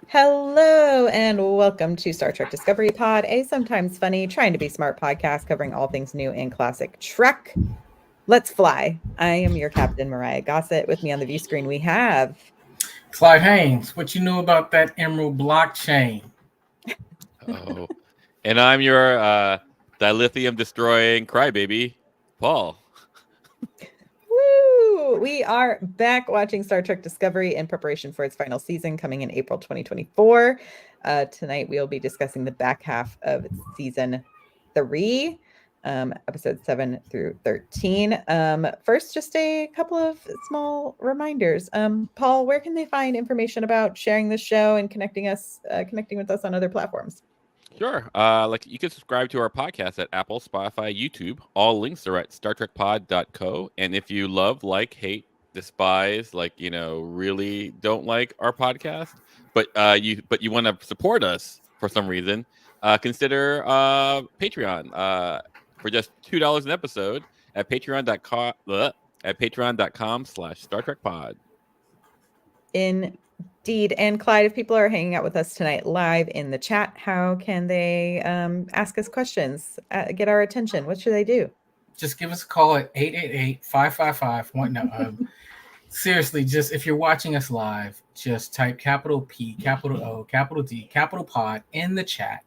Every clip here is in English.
Hello and welcome to Star Trek Discovery Pod, a sometimes funny, trying to be smart podcast covering all things new and classic Trek. Let's fly. I am your captain, Myrriah Gossett. With me on the view screen, we have Clyde Haynes, what you know about that Emerald blockchain? Oh, and I'm your dilithium destroying crybaby, Paul. Woo! We are back watching Star Trek Discovery in preparation for its final season coming in April 2024. Tonight we'll be discussing the back half of season 3. Episodes 7 through 13. First, just a couple of small reminders. Paul, where can they find information about sharing this show and connecting with us on other platforms? Sure. You can subscribe to our podcast at Apple, Spotify, YouTube. All links are at StarTrekPod.co. And if you love, hate, despise, really don't like our podcast, but you want to support us for some reason, consider Patreon. For just $2 an episode at patreon.com/Star Trek Pod. Indeed. And Clyde, if people are hanging out with us tonight live in the chat, how can they ask us questions, get our attention? What should they do? Just give us a call at 888-555. No, seriously, just if you're watching us live, just type capital P, capital O, capital D, capital pod in the chat,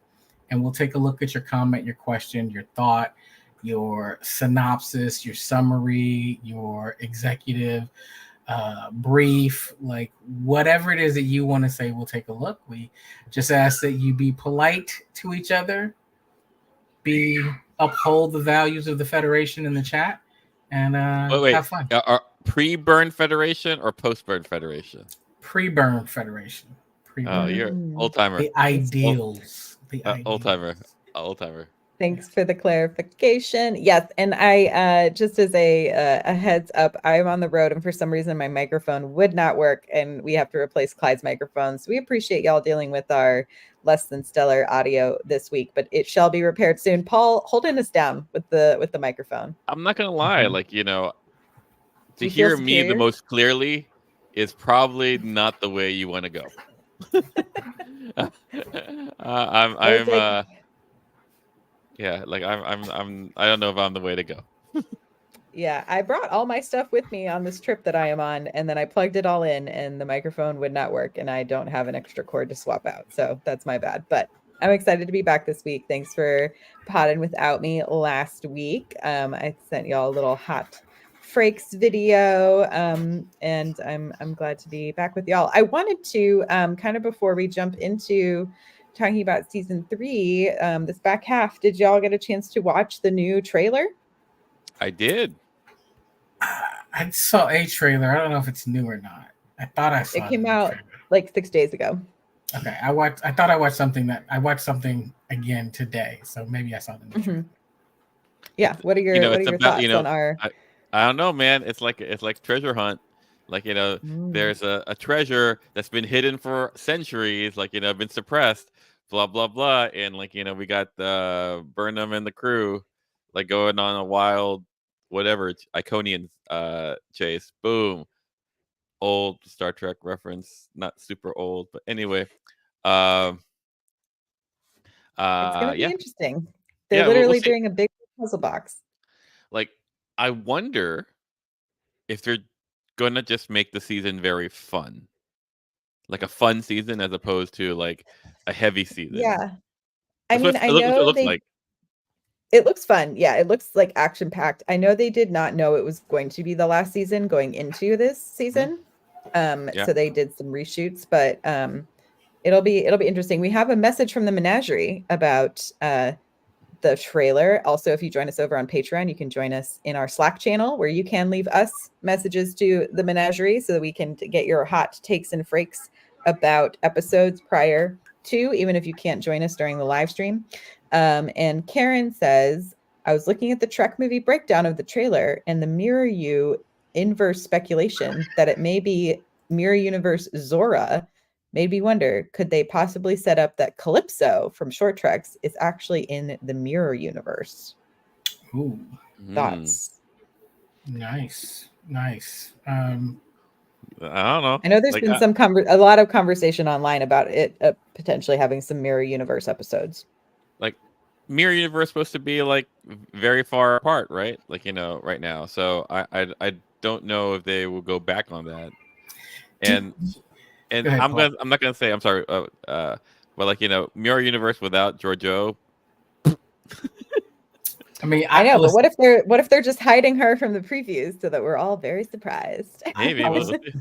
and we'll take a look at your comment, your question, your thought, your synopsis, your summary, your executive brief, like whatever it is that you want to say, we'll take a look. We just ask that you be polite to each other, uphold the values of the Federation in the chat, and have fun. Are pre-burn Federation or post-burn Federation? Pre-burn Federation. Oh, you're old timer. The ideals. Old timer. Thanks for the clarification. Yes, and I just as a heads up, I'm on the road, and for some reason my microphone would not work, and we have to replace Clyde's microphone. So we appreciate y'all dealing with our less than stellar audio this week, but it shall be repaired soon. Paul, holding us down with the microphone. I'm not gonna lie, Do to you feel hear me the superior? most clearly is probably not the way you want to go. I don't know if I'm the way to go. Yeah, I brought all my stuff with me on this trip that I am on, and then I plugged it all in, and the microphone would not work, and I don't have an extra cord to swap out, so that's my bad. But I'm excited to be back this week. Thanks for potting without me last week. I sent y'all a little hot Frakes video, and I'm glad to be back with y'all. I wanted to kind of before we jump into talking about season 3, this back half, did y'all get a chance to watch the new trailer? I did. I saw a trailer. I don't know if it's new or not. I thought I saw it. It came out like 6 days ago. Okay, I thought I watched something again today, so maybe I saw the new trailer. Yeah. What are your thoughts on our? I don't know, man. It's like treasure hunt. There's a treasure that's been hidden for centuries, been suppressed, blah blah blah, and we got Burnham and the crew going on a wild whatever Iconian chase. Boom. Old Star Trek reference, not super old, but anyway. It's gonna be interesting. They're literally doing a big puzzle box. I wonder if they're gonna just make the season very fun, like a fun season as opposed to a heavy season. Yeah, I know it looks fun. Yeah, it looks like action packed. I know they did not know it was going to be the last season going into this season. So they did some reshoots, but it'll be interesting. We have a message from the menagerie about the trailer. Also, if you join us over on Patreon, you can join us in our Slack channel where you can leave us messages to the menagerie so that we can get your hot takes and frakes about episodes prior to, even if you can't join us during the live stream. And Karen says, I was looking at the Trek movie breakdown of the trailer and the Mirror You inverse speculation that it may be Mirror Universe Zora made me wonder, could they possibly set up that Calypso from Short Treks is actually in the Mirror Universe? Ooh. Thoughts? Nice. I don't know. I know there's Like, been a lot of conversation online about it potentially having some mirror universe episodes. like Mirror Universe supposed to be like very far apart, right? Like, right now. So I don't know if they will go back on that. And Go ahead, Paul. I'm not gonna say, I'm sorry, but like, Mirror Universe without Georgio. I mean, I know, but what if they're just hiding her from the previews so that we're all very surprised? Maybe.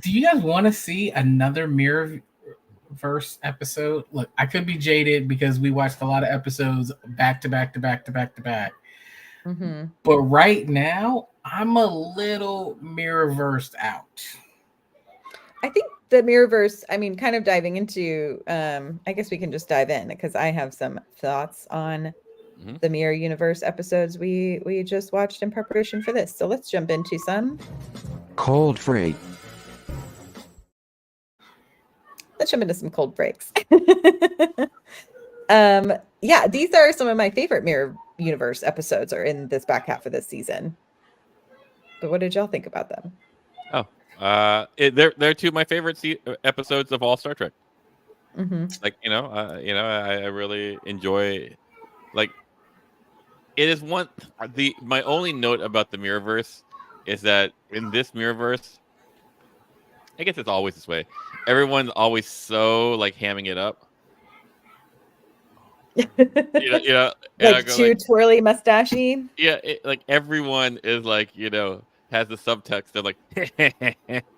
Do you guys want to see another Mirrorverse episode? Look, I could be jaded because we watched a lot of episodes back to back to back to back to back. Mm-hmm. But right now, I'm a little Mirrorversed out. I think the Mirrorverse, I mean, kind of diving into, I guess we can just dive in because I have some thoughts on the Mirror Universe episodes we just watched in preparation for this. So let's jump into some cold freight. Let's jump into some cold breaks. Yeah, these are some of my favorite Mirror Universe episodes are in this back half of this season. But what did y'all think about them? Oh, they're two of my favorite episodes of all Star Trek. Mm-hmm. Like, I really enjoy, like, it is my only note about the Mirrorverse is that in this Mirrorverse, I guess it's always this way. Everyone's always so like hamming it up. Like too twirly mustachey. Yeah, like everyone is like, has the subtext of like,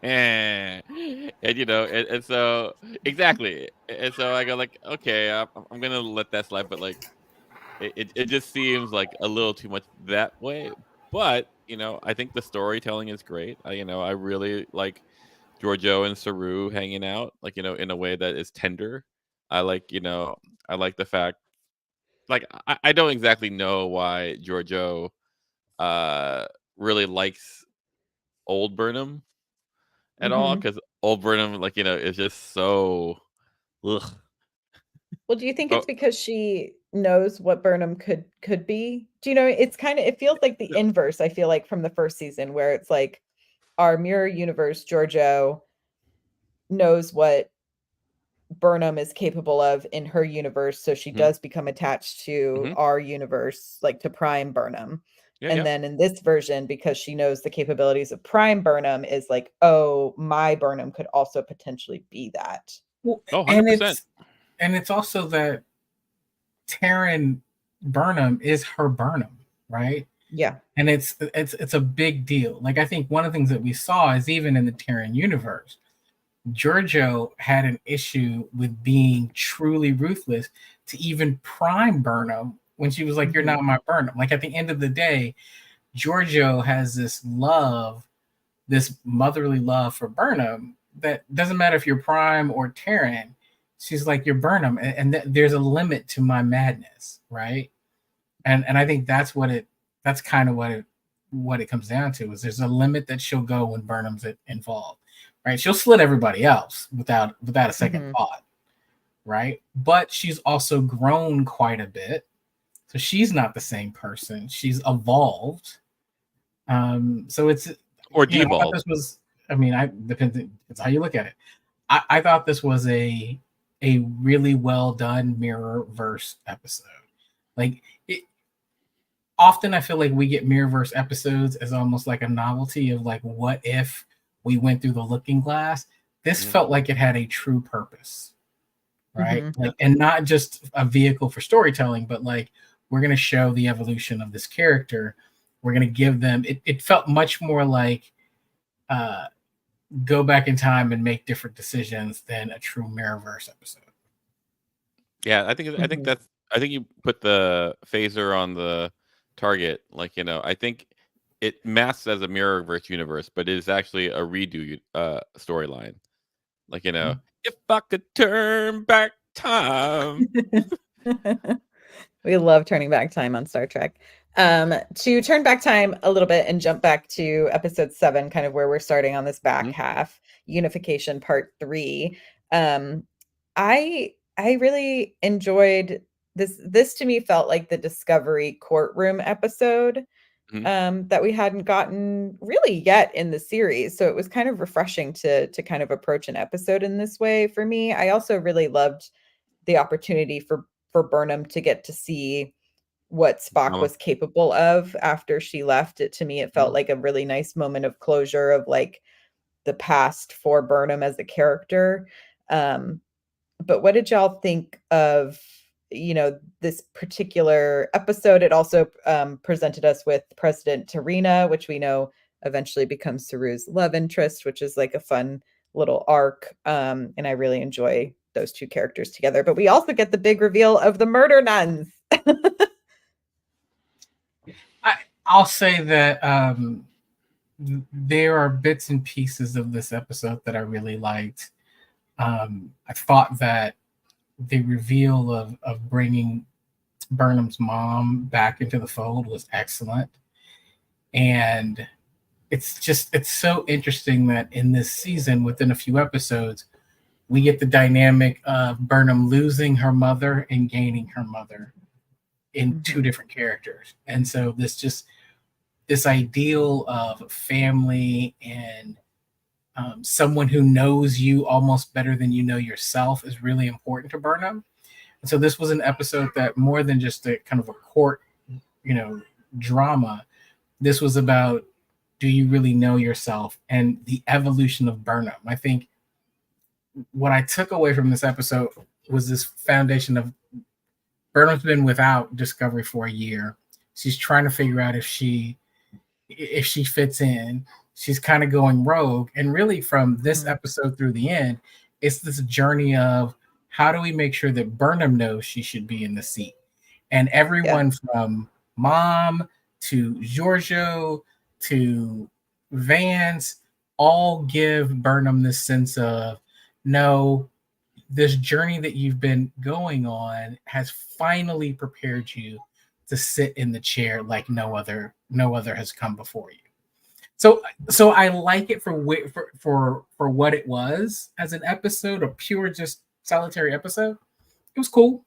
and and so exactly, and so I go like, okay, I'm gonna let that slide, but like, it just seems like a little too much that way. But I think the storytelling is great. I really like Georgio and Saru hanging out, like, in a way that is tender. I like the fact, like, I don't exactly know why Georgio really likes old Burnham at all, because old Burnham, like, is just so ugh. Well, do you think it's because she knows what Burnham could be? Do you know, it feels like the inverse, I feel like, from the first season, where it's like our Mirror Universe Georgio knows what Burnham is capable of in her universe, so she does become attached to our universe, like to Prime Burnham. And then in this version, because she knows the capabilities of Prime Burnham, is like, oh, my Burnham could also potentially be that. Well, 100%. And it's also that Terran Burnham is her Burnham, right? Yeah. And it's a big deal. Like, I think one of the things that we saw is even in the Terran universe, Georgio had an issue with being truly ruthless to even Prime Burnham when she was like, you're not my Burnham. Like, at the end of the day, Georgio has this love, this motherly love for Burnham that doesn't matter if you're Prime or Terran. She's like, you're Burnham, and there's a limit to my madness, right? And I think that's kind of what it comes down to, is there's a limit that she'll go when Burnham's involved, right? She'll slit everybody else without a second thought, right? But she's also grown quite a bit, so she's not the same person. She's evolved. So it's or devolved. Depends how you look at it. I thought this was a really well done Mirrorverse episode. Like, often I feel like we get Mirrorverse episodes as almost like a novelty of like, what if we went through the looking glass? This felt like it had a true purpose, right? Like, and not just a vehicle for storytelling, but like, we're going to show the evolution of this character. We're going to give them, it felt much more like go back in time and make different decisions than a true Mirrorverse episode. Yeah, I think you put the phaser on the target. Like, I think it masks as a Mirrorverse universe, but it is actually a redo storyline. Like, if I could turn back time. We love turning back time on Star Trek. To turn back time a little bit and jump back to episode 7, kind of where we're starting on this back half, Unification Part 3. I really enjoyed this. This to me felt like the Discovery courtroom episode. that we hadn't gotten really yet in the series. So it was kind of refreshing to kind of approach an episode in this way for me. I also really loved the opportunity for Burnham to get to see what Spock was capable of after she left. To me, it felt like a really nice moment of closure of like the past for Burnham as a character. But what did y'all think of, this particular episode? It also presented us with President Terina, which we know eventually becomes Saru's love interest, which is like a fun little arc. And I really enjoy those two characters together. But we also get the big reveal of the murder nuns. I'll say that there are bits and pieces of this episode that I really liked. I thought that the reveal of bringing Burnham's mom back into the fold was excellent. And it's so interesting that in this season, within a few episodes, we get the dynamic of Burnham losing her mother and gaining her mother in two different characters. And so this ideal of family and someone who knows you almost better than you know yourself is really important to Burnham. And so this was an episode that more than just a kind of a court, drama, this was about, do you really know yourself and the evolution of Burnham? I think what I took away from this episode was this foundation of Burnham's been without Discovery for a year. She's trying to figure out if she fits in. She's kind of going rogue. And really from this episode through the end, it's this journey of how do we make sure that Burnham knows she should be in the seat? And everyone from Mom to Georgio to Vance all give Burnham this sense of, no, this journey that you've been going on has finally prepared you to sit in the chair like no other has come before you. So I like it for what it was as an episode, a pure just solitary episode. It was cool.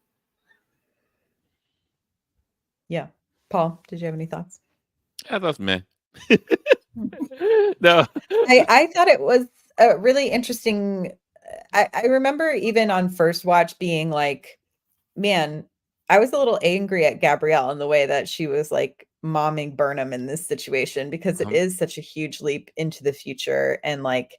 Yeah. Paul, did you have any thoughts? I thought, man. No. I thought it was a really interesting. I remember even on first watch being like, man, I was a little angry at Gabrielle in the way that she was like momming Burnham in this situation, because it is such a huge leap into the future. And like,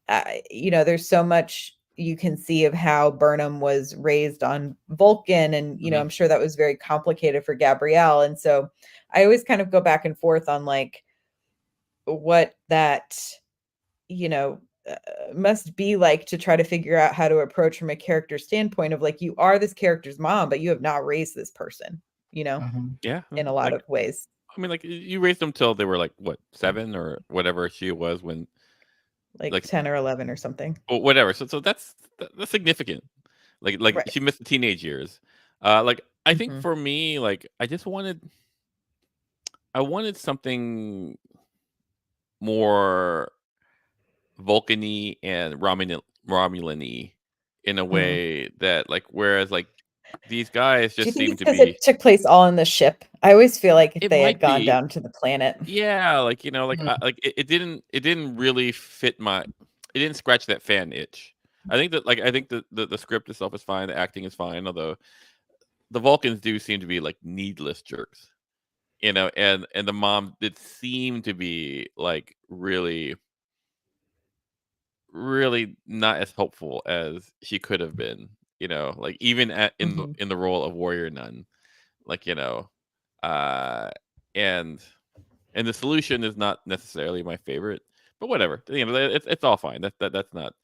there's so much you can see of how Burnham was raised on Vulcan. And, I'm sure that was very complicated for Gabrielle. And so I always kind of go back and forth on like what that, must be like to try to figure out how to approach from a character standpoint of like, you are this character's mom, but you have not raised this person, Yeah, in a lot of ways. I mean, like, you raised them till they were like, what, 7 or whatever she was when, like 10 or 11 or something, or whatever. So that's significant. Like right. She missed the teenage years. I think for me, like, I wanted something more Vulcan-y and Romulan-y in a way that, like, whereas like these guys just seem to be. It took place all in the ship. I always feel like if It they had might gone be. down to the planet. Yeah, like, it didn't really fit it didn't scratch that fan itch. I think that, like, the script itself is fine, the acting is fine, although the Vulcans do seem to be like needless jerks, and the mom did seem to be like really, really not as hopeful as she could have been, like even in the role of warrior nun, like, and the solution is not necessarily my favorite, but whatever, it's all fine. That's not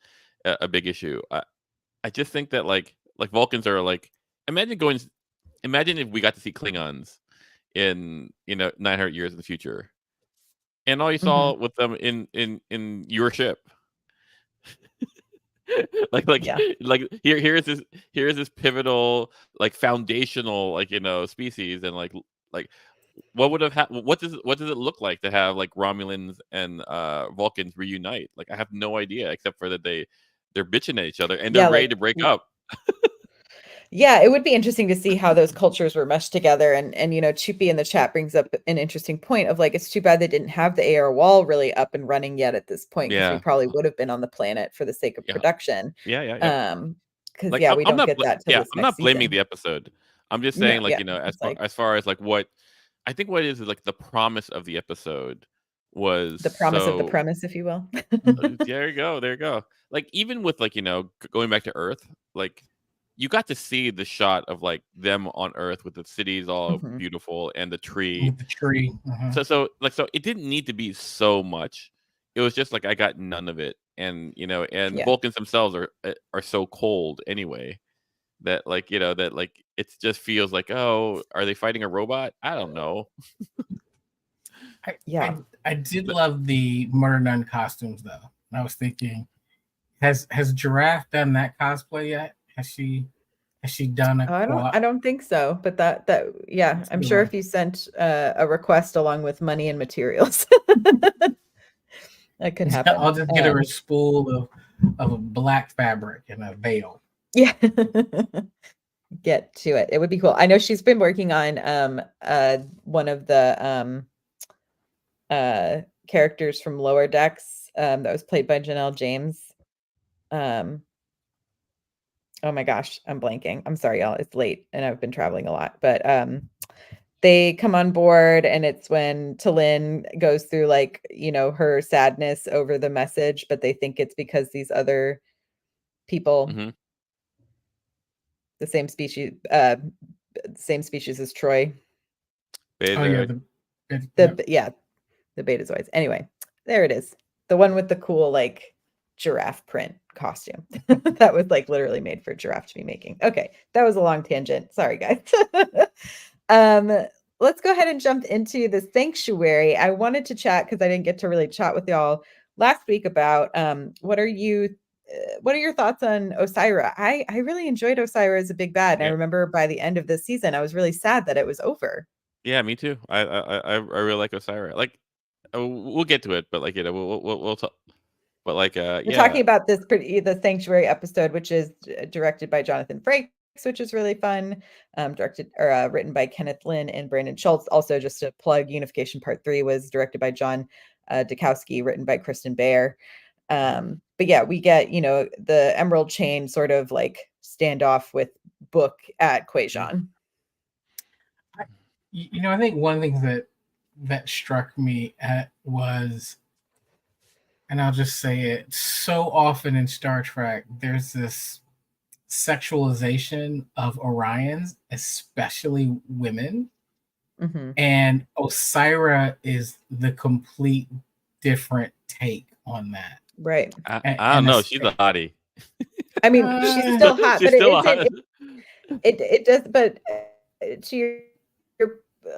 a big issue. I just think that like Vulcans are like, imagine if we got to see Klingons in 900 years in the future, and all you saw with them in your ship. like here's this pivotal, like, foundational, like, species, and like what would have what does it look like to have like Romulans and Vulcans reunite? Like, I have no idea, except for that they're bitching at each other and they're ready to break up. Yeah, it would be interesting to see how those cultures were meshed together. And you know, Chupi in the chat brings up an interesting point of like, it's too bad they didn't have the AR wall really up and running yet at this point, because we probably would have been on the planet for the sake of production. Yeah. Because Like, yeah, we I'm don't not get that till this I'm next not blaming season. the episode. I'm just No, saying, like, yeah, you know, it's like as far as like what I think what is like the promise of the episode was the promise of the so premise, if you will. there you go. Like, even with like, you know, going back to Earth, like you got to see the shot of like them on Earth with the cities all Mhm. beautiful and the tree. With the tree. So it didn't need to be so much. It was just like I got none of it, and you know, and Yeah. Vulcans themselves are so cold anyway that like, you know, that like it just feels like, oh, are they fighting a robot? I don't know. I did love the Murder Nun costumes though. I was thinking, has Giraffe done that cosplay yet? Has she done a I don't think so, but that yeah, I'm sure if you sent a request along with money and materials, that could happen. I'll just get her a spool of black fabric and a veil. Yeah. Get to it. It would be cool. I know she's been working on one of the characters from Lower Decks that was played by Janelle James. Oh my gosh, I'm blanking. I'm sorry, y'all. It's late and I've been traveling a lot, but they come on board and it's when T'Lyn goes through like, you know, her sadness over the message, but they think it's because these other people, the same species as Troy. Betazoids. The Betazoids. Anyway, there it is. The one with the cool like giraffe print costume that was like literally made for Giraffe to be making. Okay, that was a long tangent. Sorry, guys. Let's go ahead and jump into the sanctuary. I wanted to chat because I didn't get to really chat with y'all last week about what are your thoughts on Osiris? I really enjoyed Osiris as a big bad. And I remember by the end of this season, I was really sad that it was over. Yeah, me too. I really like Osiris. Like, we'll get to it, but like, you know, we'll talk. But like, We're talking about the Sanctuary episode, which is directed by Jonathan Frakes, which is really fun. Directed or written by Kenneth Lynn and Brandon Schultz. Also, just to plug, Unification Part 3 was directed by John Dukowski, written by Kristen Bear. But yeah, we get, you know, the Emerald Chain sort of like standoff with Book at Quajon. You know, I think one thing that struck me was, and I'll just say it, so often in Star Trek, there's this sexualization of Orions, especially women. And Osiris is the complete different take on that. Right. I don't know. She's a hottie. I mean, she's still hot, but it does. But to your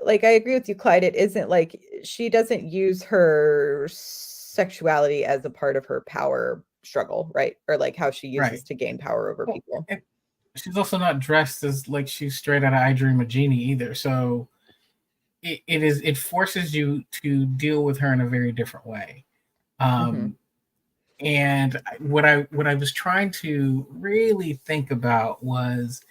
like, I agree with you, Clyde. It isn't like she doesn't use her sexuality as a part of her power struggle, right? Or like how she uses to gain power over people. She's also not dressed as like she's straight out of I Dream of Jeannie either. So it forces you to deal with her in a very different way. And what I was trying to really think about was,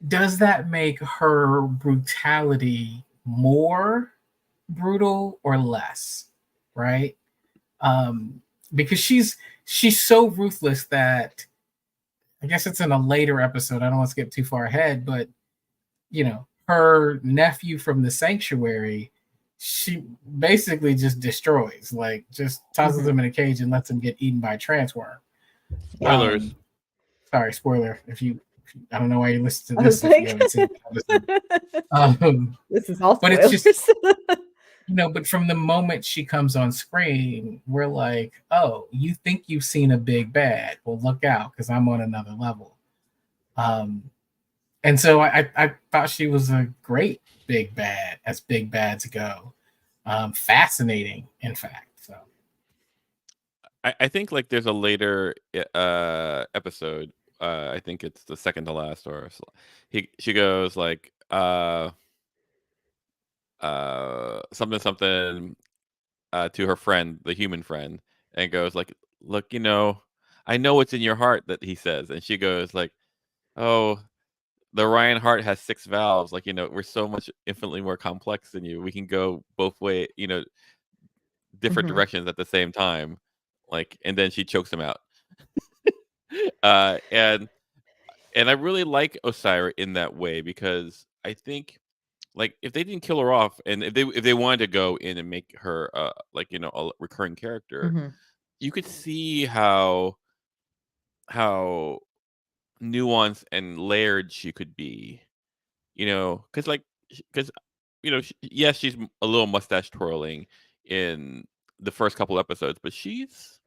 does that make her brutality more brutal or less? Right? Because she's so ruthless that, I guess it's in a later episode, I don't want to skip too far ahead, but you know, her nephew from the sanctuary, she basically just destroys, like just tosses him in a cage and lets him get eaten by a trance worm. Spoilers. Sorry, spoiler. If you I don't know why you listen to this if you haven't seen it. This is all spoilers. But it's just, you know, but from the moment she comes on screen, we're like, oh, you think you've seen a big bad? Well, look out, because I'm on another level. And so I thought she was a great big bad, as big bads go. Fascinating, in fact. So I think like there's a later episode. I think it's the second to last, or she goes like something to her friend, the human friend, and goes like, look, you know, I know what's in your heart, that he says, and she goes like, oh, the Orion heart has 6 valves. Like, we're so much infinitely more complex than you. We can go both way, different Mhm. directions at the same time. Like, and then she chokes him out. And I really like Osiris in that way because I think, like, if they didn't kill her off, and if they wanted to go in and make her like, a recurring character, Mhm. you could see how nuanced and layered she could be. Because yes, she's a little mustache twirling in the first couple episodes, but she's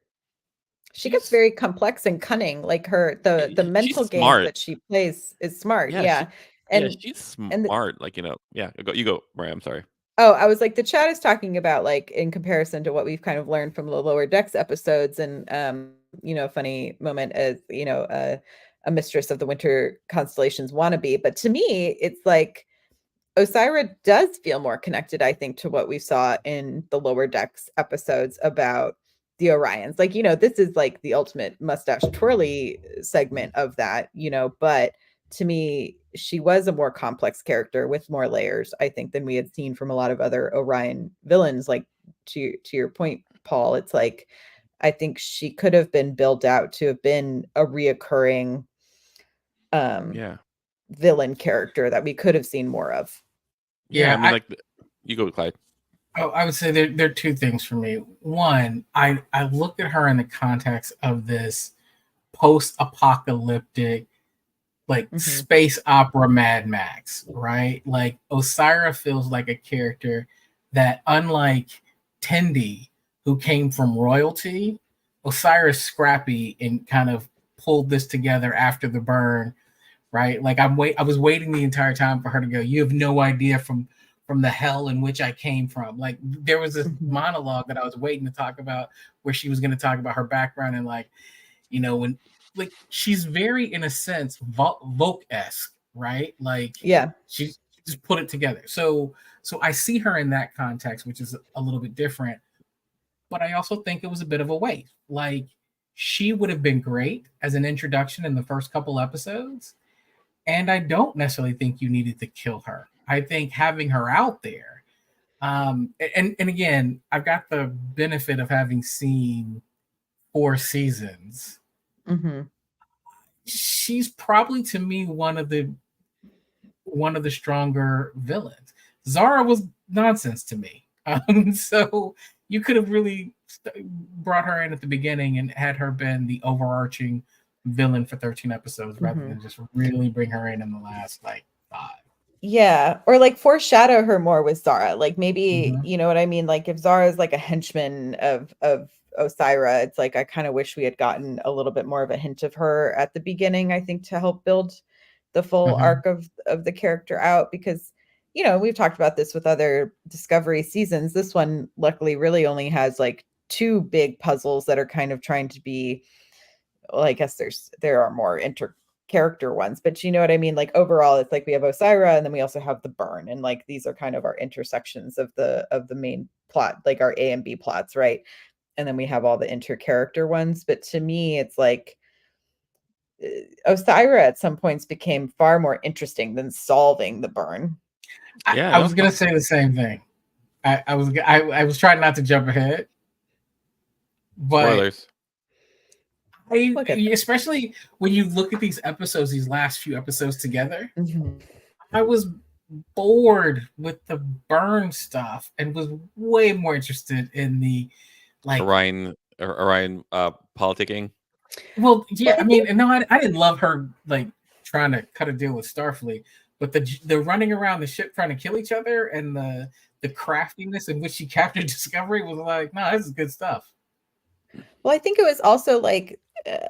She gets she's very complex and cunning. Like the she's mental games smart. that she plays is smart. Yeah, Yeah. And she's and smart. Like, yeah, you go, Myrriah, I'm sorry. Oh, I was like, the chat is talking about like in comparison to what we've kind of learned from the lower decks episodes, and funny moment as a mistress of the winter constellations wannabe. But to me, it's like Osiris does feel more connected, I think, to what we saw in the lower decks episodes about the Orions. Like, this is like the ultimate mustache twirly segment of that, but to me, she was a more complex character with more layers, I think, than we had seen from a lot of other Orion villains. Like to your point, Paul, it's like I think she could have been built out to have been a reoccurring Yeah, villain character that we could have seen more of. yeah. I mean, Yeah, like, you go, Clyde. I would say there are two things for me. One, I looked at her in the context of this post-apocalyptic, like space opera Mad Max, right? Like Osiris feels like a character that, unlike Tendi, who came from royalty, Osiris scrappy and kind of pulled this together after the burn, right? Like I was waiting the entire time for her to go, "You have no idea from the hell in which I came from." Like there was this monologue that I was waiting to talk about where she was going to talk about her background and like, when like she's very, in a sense, Volk-esque, right? Like Yeah. she just put it together. So I see her in that context, which is a little bit different, but I also think it was a bit of a waste. Like she would have been great as an introduction in the first couple episodes, and I don't necessarily think you needed to kill her. I think having her out there, and again, I've got the benefit of having seen 4 seasons. She's probably, to me, one of the stronger villains. Zara was nonsense to me. So you could have really brought her in at the beginning and had her been the overarching villain for 13 episodes rather than just really bring her in the last like 5. Yeah, or like foreshadow her more with Zara. Like maybe, you know what I mean? Like if Zara is like a henchman of Osiris, it's like I kind of wish we had gotten a little bit more of a hint of her at the beginning, I think, to help build the full arc of the character out, because we've talked about this with other Discovery seasons. This one luckily really only has like 2 big puzzles that are kind of trying to be, well, I guess there are more character ones, but you know what I mean? Like overall, it's like we have Osiris and then we also have the burn. And like these are kind of our intersections of the main plot, like our A and B plots, right? And then we have all the inter-character ones. But to me, it's like Osiris at some points became far more interesting than solving the burn. I was gonna say the same thing. I was trying not to jump ahead, but Spoilers. Especially when you look at these episodes, these last few episodes together, I was bored with the burn stuff and was way more interested in the like Orion politicking. Well, yeah, I mean, no, I didn't love her like trying to cut a deal with Starfleet, but the running around the ship trying to kill each other and the craftiness in which she captured Discovery was like, no, this is good stuff. Well, I think it was also like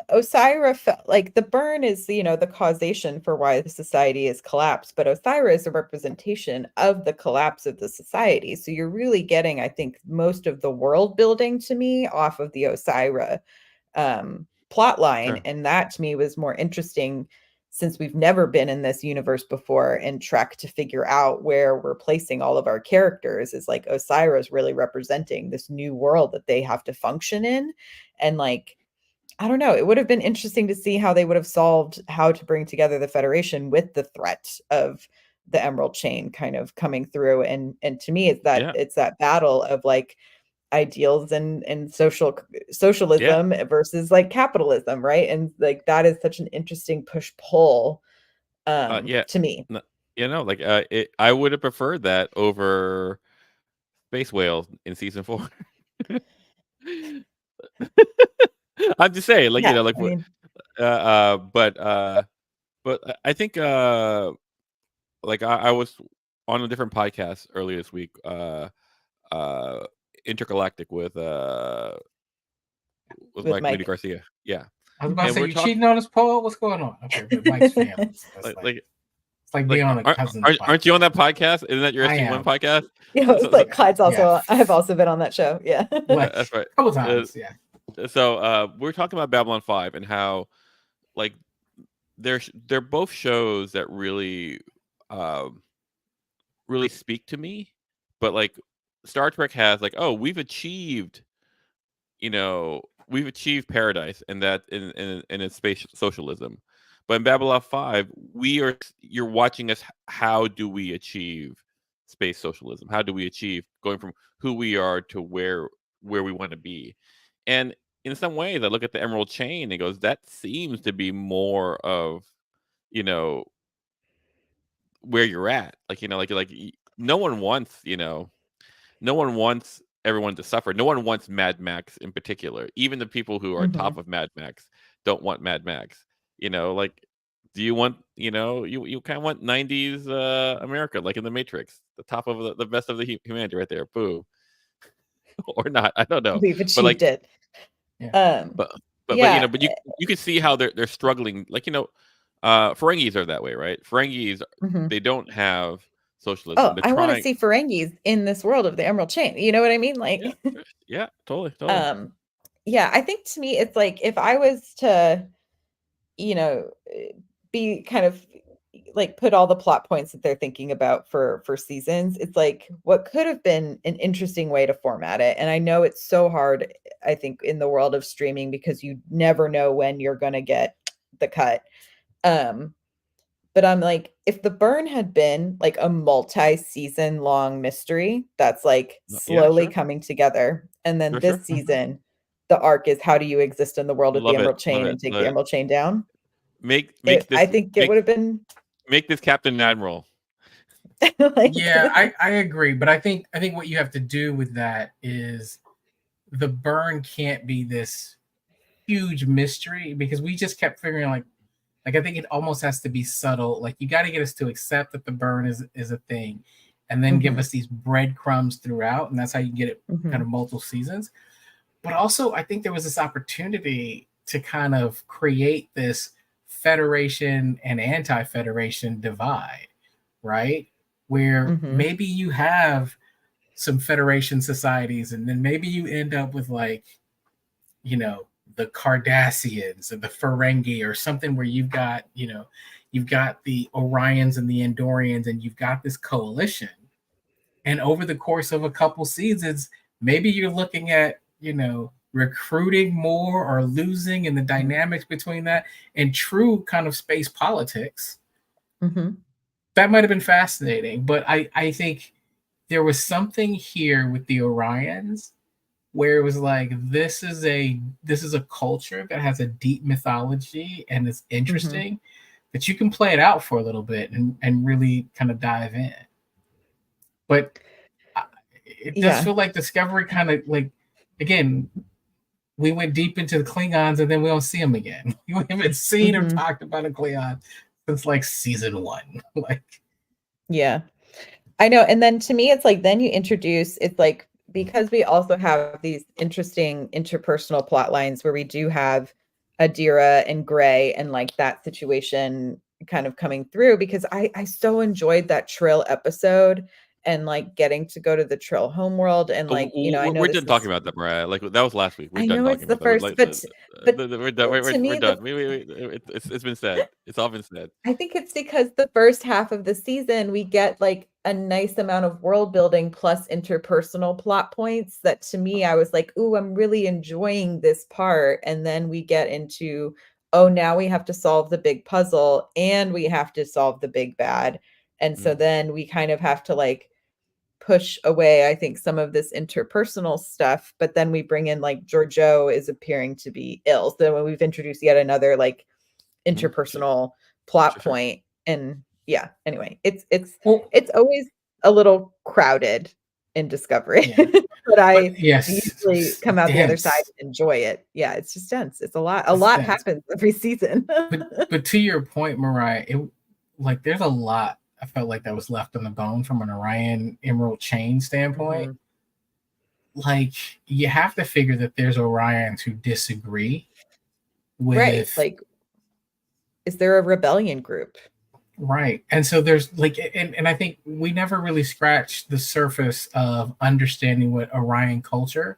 Osiris felt like the burn is, the causation for why the society is collapsed, but Osiris is a representation of the collapse of the society. So you're really getting, I think, most of the world building to me off of the Osiris plot line. And that to me was more interesting, since we've never been in this universe before, and Trek, to figure out where we're placing all of our characters is like Osiris really representing this new world that they have to function in. And like I don't know. It would have been interesting to see how they would have solved how to bring together the Federation with the threat of the Emerald Chain kind of coming through. And to me, Yeah. it's that battle of like ideals and Yeah. socialism versus like capitalism, right? And like that is such an interesting push-pull Yeah. to me. Like I would have preferred that over Space Whales in season 4. I'm just saying, like, Yeah, like I mean, but I think like I was on a different podcast earlier this week, Intergalactic with with Mike Moody Mike. Garcia. Yeah. I was about to And say, we're you talking cheating on us, Paul? What's going on? Okay, but Mike's family. So that's like it's like being on a cousin's podcast. aren't you on that podcast? Isn't that your I SG1 am. podcast? Yeah, it's So- like Clyde's also yeah. I've also been on that show. Yeah. Like, That's right. a couple times, yeah. So we're talking about Babylon 5 and how like they're both shows that really really speak to me, but like Star Trek has like, oh, we've achieved paradise and that in its space socialism. But in Babylon 5, you're watching us. How do we achieve space socialism? How do we achieve going from who we are to where we want to be? And in some ways, I look at the Emerald Chain and goes, that seems to be more of, where you're at. Like, no one wants, no one wants everyone to suffer. No one wants Mad Max in particular. Even the people who are top of Mad Max don't want Mad Max. Like, do you want, you kind of want 90s America, like in the Matrix, the top of the best of the humanity right there. Boo. Or not. I don't know. We've But achieved like, it. Yeah. but Yeah. but you can see how they're struggling. Like, Ferengis are that way, right? Ferengis, Mhm. they don't have socialism. Oh, They're I want to trying. see Ferengis in this world of the Emerald Chain. You know what I mean? Like, Yeah, totally. yeah, I think to me, it's like if I was to, you know, be kind of like put all the plot points that they're thinking about for seasons, it's like what could have been an interesting way to format it. And I know it's so hard, I think, in the world of streaming because you never know when you're going to get the cut. But I'm like, if the burn had been like a multi-season long mystery that's like Yeah, slowly sure. coming together, and then Sure. this season, the arc is how do you exist in the world with the Love it. Emerald Chain Love and it. take Love the it. Emerald Chain down? Make I this think it would have been make this Captain Admiral. like, Yeah, I agree, but I think what you have to do with that is the burn can't be this huge mystery because we just kept figuring like I think it almost has to be subtle. Like you got to get us to accept that the burn is a thing, and then give us these breadcrumbs throughout, and that's how you get it kind of multiple seasons. But also, I think there was this opportunity to kind of create this Federation and anti-Federation divide, right? Where maybe you have some Federation societies, and then maybe you end up with like, the Cardassians and the Ferengi or something where you've got the Orions and the Andorians, and you've got this coalition. And over the course of a couple seasons, maybe you're looking at, recruiting more or losing and the dynamics between that and true kind of space politics. That might have been fascinating, but I think there was something here with the Orions where it was like this is a culture that has a deep mythology and it's interesting that you can play it out for a little bit and really kind of dive in. But it does feel like Discovery kind of like, again, we went deep into the Klingons and then we don't see them again. We haven't seen or talked about a Klingon since like season 1. Like, yeah, I know. And then to me, it's like then you introduce it's like because we also have these interesting interpersonal plot lines where we do have Adira and Gray and like that situation kind of coming through because I so enjoyed that Trill episode and like getting to go to the Trill Homeworld and like, you know, I know we're this done talking about that, Myrriah. Like that was last week. We're I done know talking it's the about that. first, but We're done. to We're me, done. It's been said. It's all been said. I think it's because the first half of the season, we get like a nice amount of world building plus interpersonal plot points that to me, I was like, ooh, I'm really enjoying this part. And then we get into, oh, now we have to solve the big puzzle and we have to solve the big bad. And so then we kind of have to like push away, I think, some of this interpersonal stuff. But then we bring in like Georgio is appearing to be ill. So when we've introduced yet another like interpersonal plot point. And yeah, anyway, it's always a little crowded in Discovery. Yeah. But I yes, usually come out the other side and enjoy it. Yeah, it's just dense. It's a lot dense. Happens every season. but to your point, Myrriah, it like there's a lot I felt like that was left on the bone from an Orion Emerald Chain standpoint. Like you have to figure that there's Orions who disagree with like, is there a rebellion group? Right. And so there's like, and I think we never really scratched the surface of understanding what Orion culture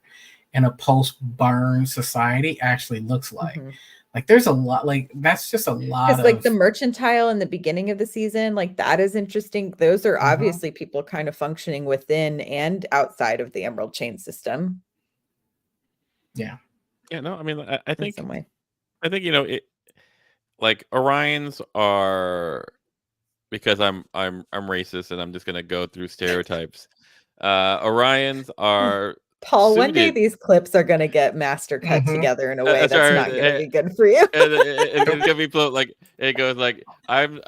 in a post-burn society actually looks like. Like there's a lot, like that's just a lot of like the mercantile in the beginning of the season, like that is interesting. Those are obviously people kind of functioning within and outside of the Emerald Chain system. Yeah. Yeah, no, I mean, I think, you know, it like Orions are, because I'm racist and I'm just gonna go through stereotypes. Orions are Paul, one day these clips are gonna get master cut together in a way that's not gonna be good for you. It's gonna be like it goes like I'm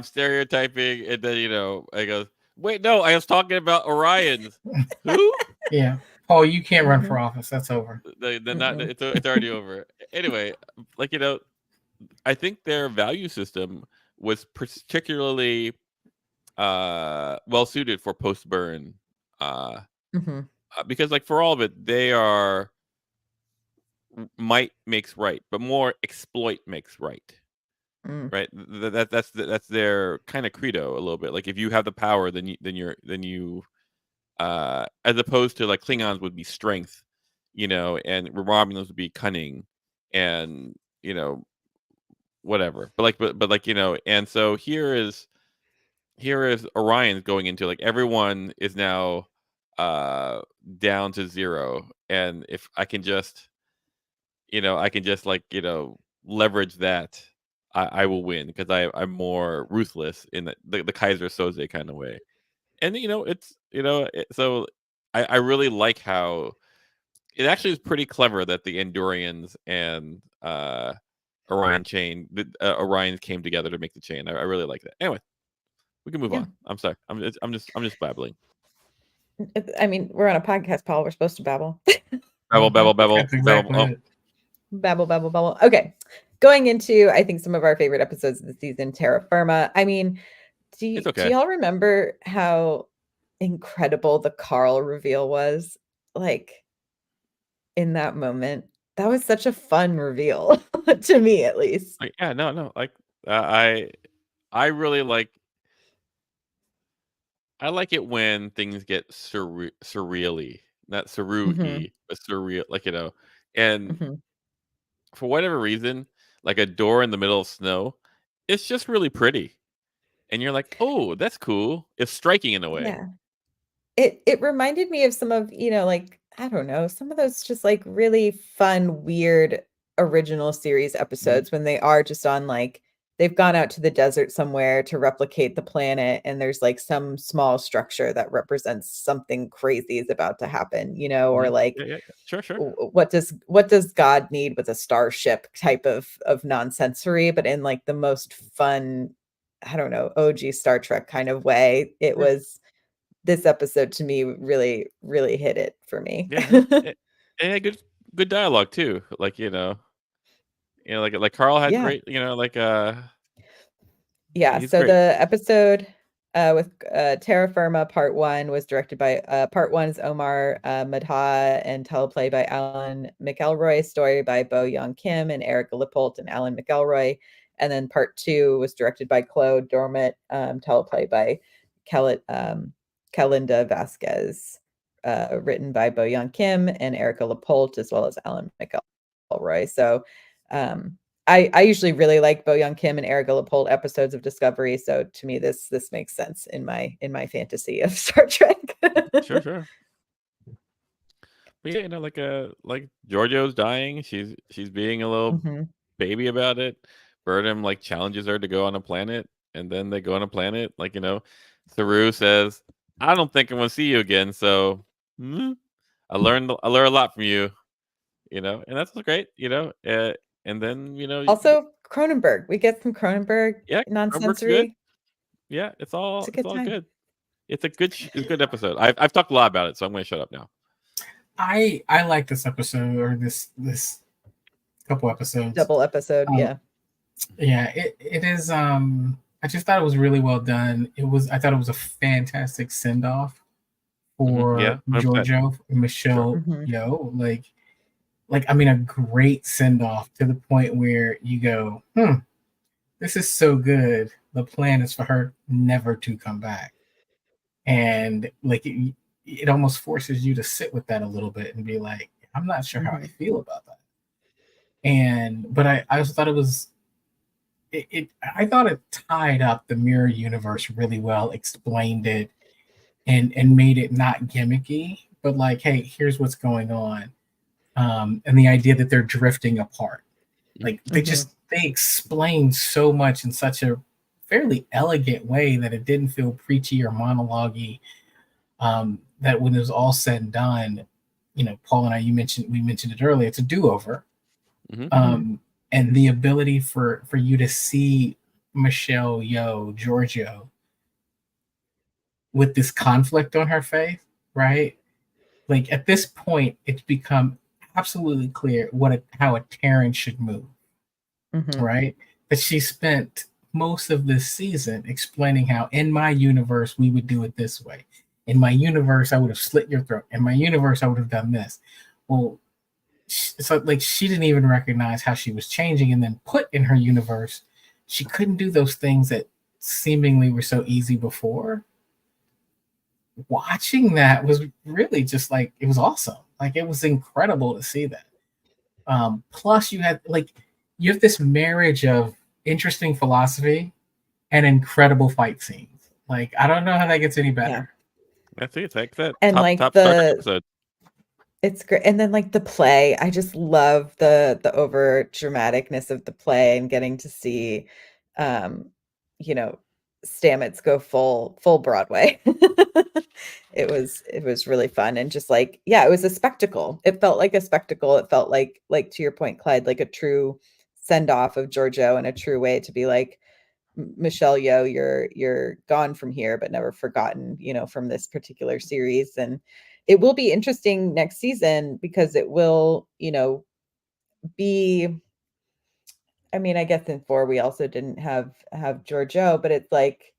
stereotyping, and then it goes, wait, no, I was talking about Orions. Who? Yeah, Paul, you can't run for office. That's over. It's already over. Anyway, like I think their value system was particularly well suited for post burn, because like for all of it, they are might makes right, but more exploit makes right. Right. That's their kind of credo a little bit. Like if you have the power, then you as opposed to like Klingons would be strength, and Romulans would be cunning, and whatever. But like and so here is Orion's going into like everyone is now down to 0, and if I can just like leverage that, I will win because I'm more ruthless in the Kaiser Soze kind of way. And it's so I really like how it actually is pretty clever that the Andorians and Orion Chain, Orions came together to make the chain. I really like that. Anyway, we can move on. I'm sorry. I'm just babbling. I mean, we're on a podcast, Paul. We're supposed to babble. Babble. Exactly. Babble. Okay. Going into, I think, some of our favorite episodes of the season, Terra Firma. I mean, do y'all remember how incredible the Carl reveal was? Like, in that moment, that was such a fun reveal to me, at least. Like, yeah, no. Like, I really like. I like it when things get surreally, not surreal, but surreal. Like and for whatever reason, like a door in the middle of snow, it's just really pretty, and you're like, oh, that's cool. It's striking in a way. Yeah. It reminded me of some of, like, I don't know, some of those just like really fun, weird original series episodes when they are just on like they've gone out to the desert somewhere to replicate the planet and there's like some small structure that represents something crazy is about to happen, or like Sure. what does God need with a starship type of nonsensory, but in like the most fun, I don't know, OG Star Trek kind of way. It was this episode to me really, really hit it for me. And good dialogue too. Like like Carl had great. Yeah. So great. the episode with Terra Firma Part 1 was directed by Part 1 is Omar Madha and teleplay by Alan McElroy, story by Bo Young Kim and Eric Lippolt and Alan McElroy. And then Part 2 was directed by Claude Dormant, teleplay by Kalinda Vasquez, written by Bo-Young Kim and Erica LaPolte, as well as Alan McElroy. So I usually really like Bo-Young Kim and Erica LaPolte episodes of Discovery. So to me, this makes sense in my fantasy of Star Trek. Sure. But yeah, like Giorgio's dying. She's being a little baby about it. Burnham like challenges her to go on a planet, and then they go on a planet. Like, Saru says, "I don't think I'm gonna see you again." So I learned a lot from you. And that's great. And then Also, Cronenberg. We get some Cronenberg yeah, Cronenberg's good. nonsensory. Yeah, it's all time. good. It's a good episode. I've talked a lot about it, so I'm going to shut up now. I like this episode, or this couple episodes. Double episode, yeah. Yeah, it is. I just thought it was really well done. I thought it was a fantastic send off for Giorgio, Michelle Yeoh. Like I mean, a great send off to the point where you go, this is so good. The plan is for her never to come back, and like it almost forces you to sit with that a little bit and be like, I'm not sure how I feel about that. But I also thought it was. I thought it tied up the mirror universe really well, explained it, and made it not gimmicky, but like, hey, here's what's going on, and the idea that they're drifting apart. Like they explained so much in such a fairly elegant way that it didn't feel preachy or monologue-y. That when it was all said and done, Paul and we mentioned it earlier. It's a do-over. And the ability for you to see Michelle Yeoh, Giorgio, with this conflict on her face, right? Like at this point, it's become absolutely clear how a Terran should move, right? That she spent most of this season explaining how in my universe we would do it this way. In my universe, I would have slit your throat. In my universe, I would have done this. Well, so like she didn't even recognize how she was changing, and then put in her universe, she couldn't do those things that seemingly were so easy before. Watching that was really just like, it was awesome. Like it was incredible to see that. Plus you have this marriage of interesting philosophy and incredible fight scenes. Like I don't know how that gets any better. Yeah. That's it. Like that. And top Star Trek episode. It's great. And then like the play, I just love the over dramaticness of the play and getting to see Stamets go full Broadway. It was really fun, and just like, yeah, it was a spectacle. It felt like a spectacle. It felt like to your point, Clyde, like a true send off of Giorgio, and a true way to be like, Michelle Yeoh, you're gone from here, but never forgotten, from this particular series. And it will be interesting next season because it will, be, I mean, I guess in 4 we also didn't have Giorgio, but it's like,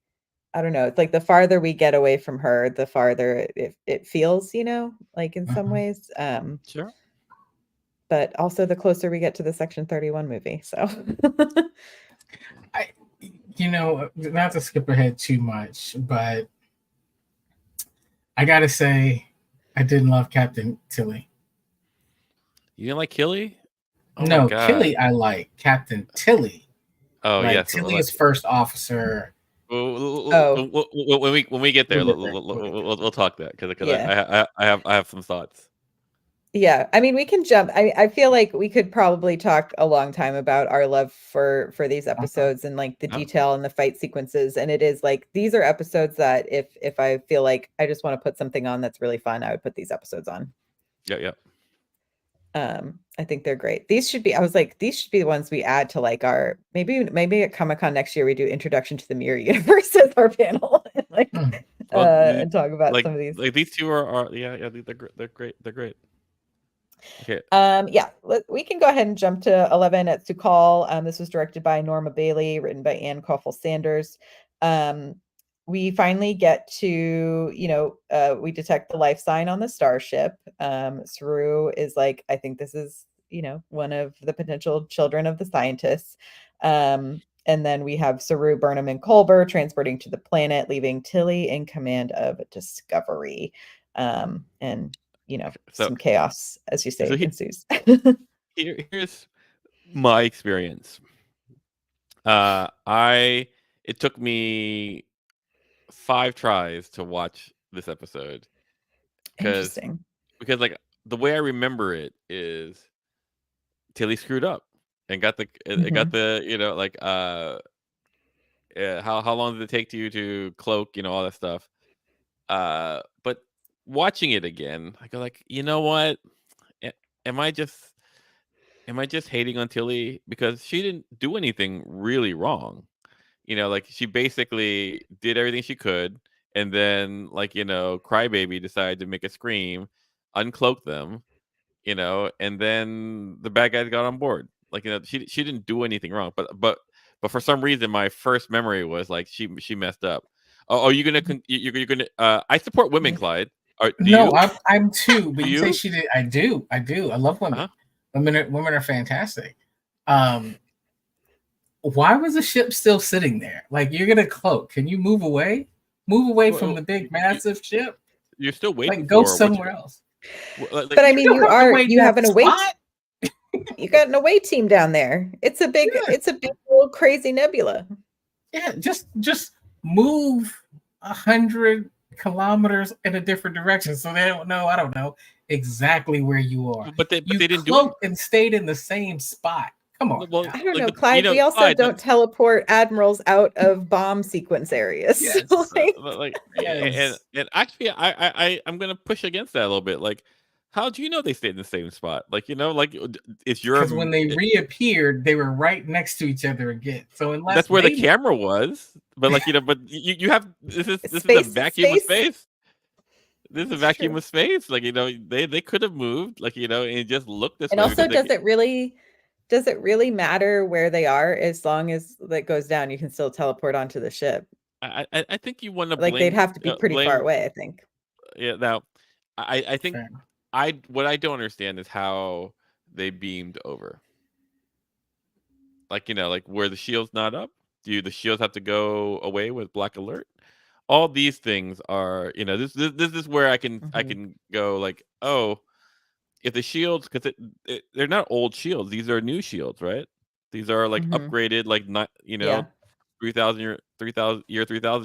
I don't know, it's like the farther we get away from her, the farther it feels, like in some ways. Sure. But also the closer we get to the Section 31 movie. So not to skip ahead too much, but I gotta say, I didn't love Captain Tilly. You didn't like Killy? Oh no, Killy I like. Captain Tilly. Oh yes, Tilly is first officer. When we get there, we'll talk that because I have some thoughts. Yeah, I mean, we can jump. I feel like we could probably talk a long time about our love for these episodes and like the detail and the fight sequences. And it is like, these are episodes that if I feel like I just want to put something on that's really fun, I would put these episodes on. Yeah. I think they're great. These should be the ones we add to like our, maybe at Comic-Con next year we do Introduction to the Mirror Universe as our panel and and talk about some of these. Like these two are they're great. They're great. Okay. We can go ahead and jump to 11 at Sukal. This was directed by Norma Bailey, written by Ann Koffel Sanders. We finally get to, we detect the life sign on the starship. Saru is like, I think this is, one of the potential children of the scientists. And then we have Saru, Burnham, and Culber transporting to the planet, leaving Tilly in command of Discovery. And, So some chaos, as you say, ensues. Here's my experience. It took me 5 tries to watch this episode because Interesting. like the way I remember it is Tilly screwed up and got the how long did it take you to cloak, all that stuff. But watching it again, I go like, you know what? Am I just hating on Tilly because she didn't do anything really wrong? Like she basically did everything she could, and then Crybaby decided to make a scream, uncloak them, and then the bad guys got on board. Like she didn't do anything wrong, but for some reason my first memory was like she messed up. Oh, you're gonna I support women, Clyde. I'm too. But you say she did. I do. I love women. Uh-huh. Women are fantastic. Why was the ship still sitting there? Like, you're gonna cloak. Can you move away? Move away from the big, massive ship. You're still waiting. Like, go somewhere else. But I mean, you have an away. You got an away team down there. It's a big old crazy nebula. Yeah, just move 100 kilometers in a different direction so they don't know. I don't know exactly where you are. But they didn't do it and stayed in the same spot. Come on. Well, I don't know, Clyde. We also don't teleport admirals out of bomb sequence areas. Yes. And actually, I'm gonna push against that a little bit. Like, how do you know they stayed in the same spot? Like, it's your. Because when they reappeared, they were right next to each other again. So unless that's where the camera was. But but you have this is a vacuum of space. This is a vacuum of space. Like, they could have moved. Like, and it just looked this way. And also, does it really matter where they are as long as that goes down? You can still teleport onto the ship. I think you want to like they'd have to be pretty far away. I think. Yeah. Now, I think what I don't understand is how they beamed over. Like like where the shield's not up. Do the shields have to go away with black alert? All these things are this is where I can go like, oh. If the shields, because they're not old shields, these are new shields, right? These are like upgraded, like not 3000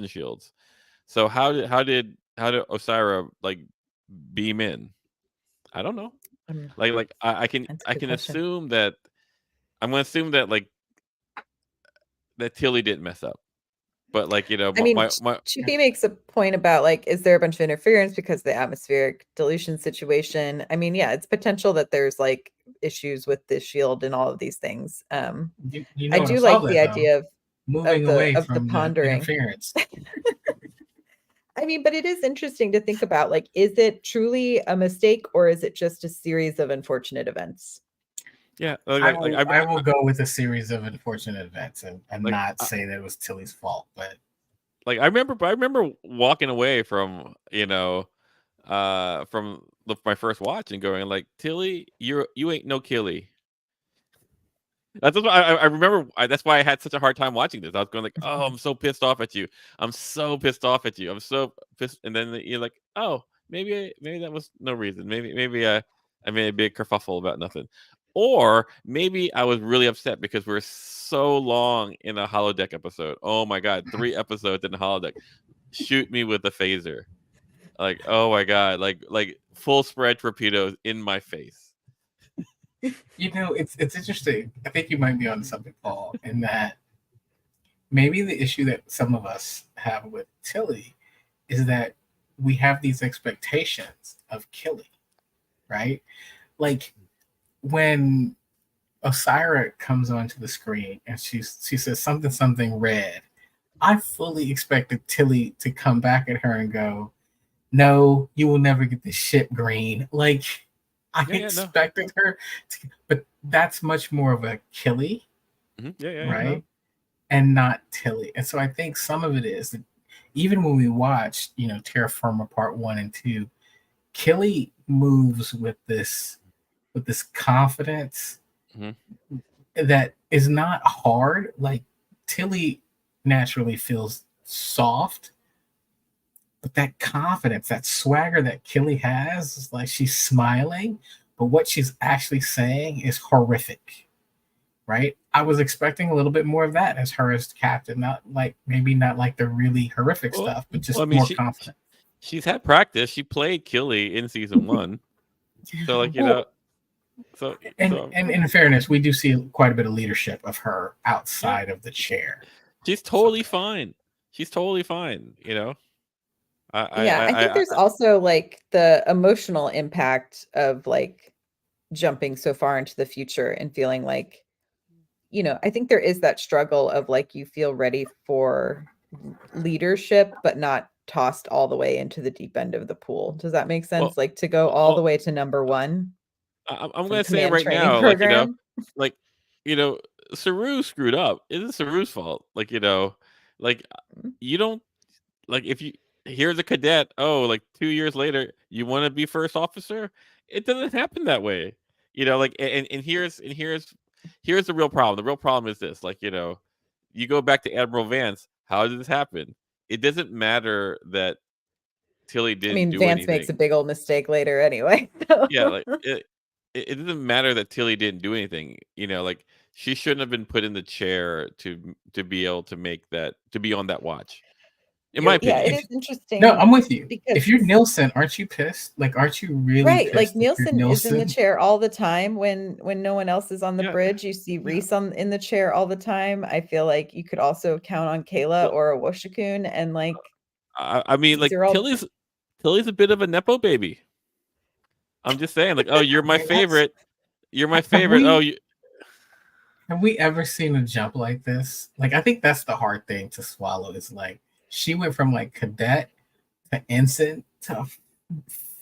shields. So how did Osiris like beam in? I don't know. I can assume that I'm gonna assume that that Tilly didn't mess up. But Chippy makes a point about is there a bunch of interference because of the atmospheric dilution situation? I mean, yeah, it's potential that there's issues with the shield and all of these things. I do like the idea of moving away from the pondering interference. I mean, but it is interesting to think about is it truly a mistake or is it just a series of unfortunate events? Yeah, I will go with a series of unfortunate events and not say that it was Tilly's fault. But I remember walking away from my first watch and going Tilly, you ain't no Killy. That's what I remember. That's why I had such a hard time watching this. I was going oh, I'm so pissed off at you. I'm so pissed off at you. I'm so pissed. And then you're like, oh, maybe that was no reason. Maybe I made a big kerfuffle about nothing. Or maybe I was really upset because we're so long in a holodeck episode. Oh my God, 3 episodes in a holodeck. Shoot me with a phaser. Oh my God, full spread torpedoes in my face. It's interesting. I think you might be on something, Paul, in that maybe the issue that some of us have with Tilly is that we have these expectations of Killy, right? When Osiris comes onto the screen and she says something red, I fully expected Tilly to come back at her and go, no, you will never get the ship green. I expected her to, but that's much more of a Killy, right? And not Tilly. And so I think some of it is that even when we watched, Terra Firma Part 1 and 2, Killy moves with this confidence that is not hard. Tilly naturally feels soft, but that confidence, that swagger that Killy has, is like she's smiling, but what she's actually saying is horrific, right? I was expecting a little bit more of that as her as captain, not like the really horrific stuff, but just more confident. She's had practice. She played Killy in season 1, so like and in fairness, we do see quite a bit of leadership of her outside of the chair. She's totally fine. She's totally fine. I think there's also like the emotional impact of like jumping so far into the future and feeling like, I think there is that struggle of like you feel ready for leadership, but not tossed all the way into the deep end of the pool. Does that make sense? Like to go all the way to number 1. I'm going to say right now, Saru screwed up. It's Saru's fault. You don't if you here's a cadet. Oh, 2 years later, you want to be first officer. It doesn't happen that way. And here's the real problem. The real problem is this. You go back to Admiral Vance. How did this happen? It doesn't matter that Tilly didn't do Vance anything. makes a big old mistake later anyway. Yeah, it doesn't matter that Tilly didn't do anything. She shouldn't have been put in the chair to be able to make that, to be on that watch. In my opinion. Yeah, it is interesting. No, I'm with you. If you're Nielsen, aren't you pissed? Aren't you really right? Pissed Nielsen is in the chair all the time when no one else is on the bridge. You see Reese in the chair all the time. I feel like you could also count on Kayla or a Woshikun, and Tilly's a bit of a nepo baby. I'm just saying, oh, you're my favorite. You're my favorite. Have we ever seen a jump like this? I think that's the hard thing to swallow. Is she went from cadet to ensign to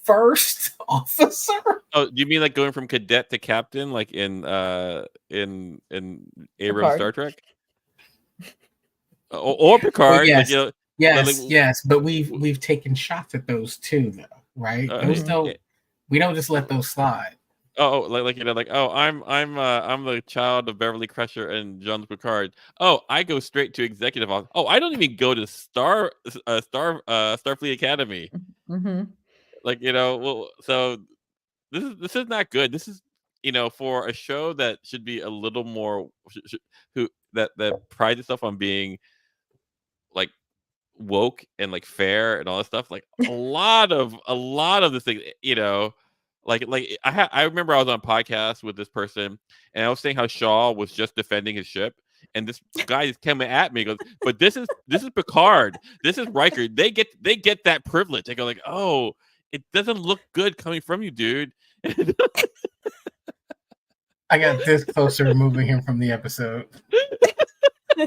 first officer. Oh, you mean going from cadet to captain, in Abrams Star Trek? Or Picard? Well, yes, yes, but we've taken shots at those too, though, right? We don't just let those slide. I'm the child of Beverly Crusher and Jean-Luc Picard. Oh, I go straight to executive office. Oh, I don't even go to Starfleet Academy. Mm-hmm. So this is not good. This is for a show that should be a little more that prides itself on being woke and fair and all that stuff. A lot of this thing, I remember I was on a podcast with this person and I was saying how Shaw was just defending his ship, and this guy is coming at me, goes, but this is Picard, this is Riker, they get that privilege. I go oh, it doesn't look good coming from you, dude. I got this close to removing him from the episode.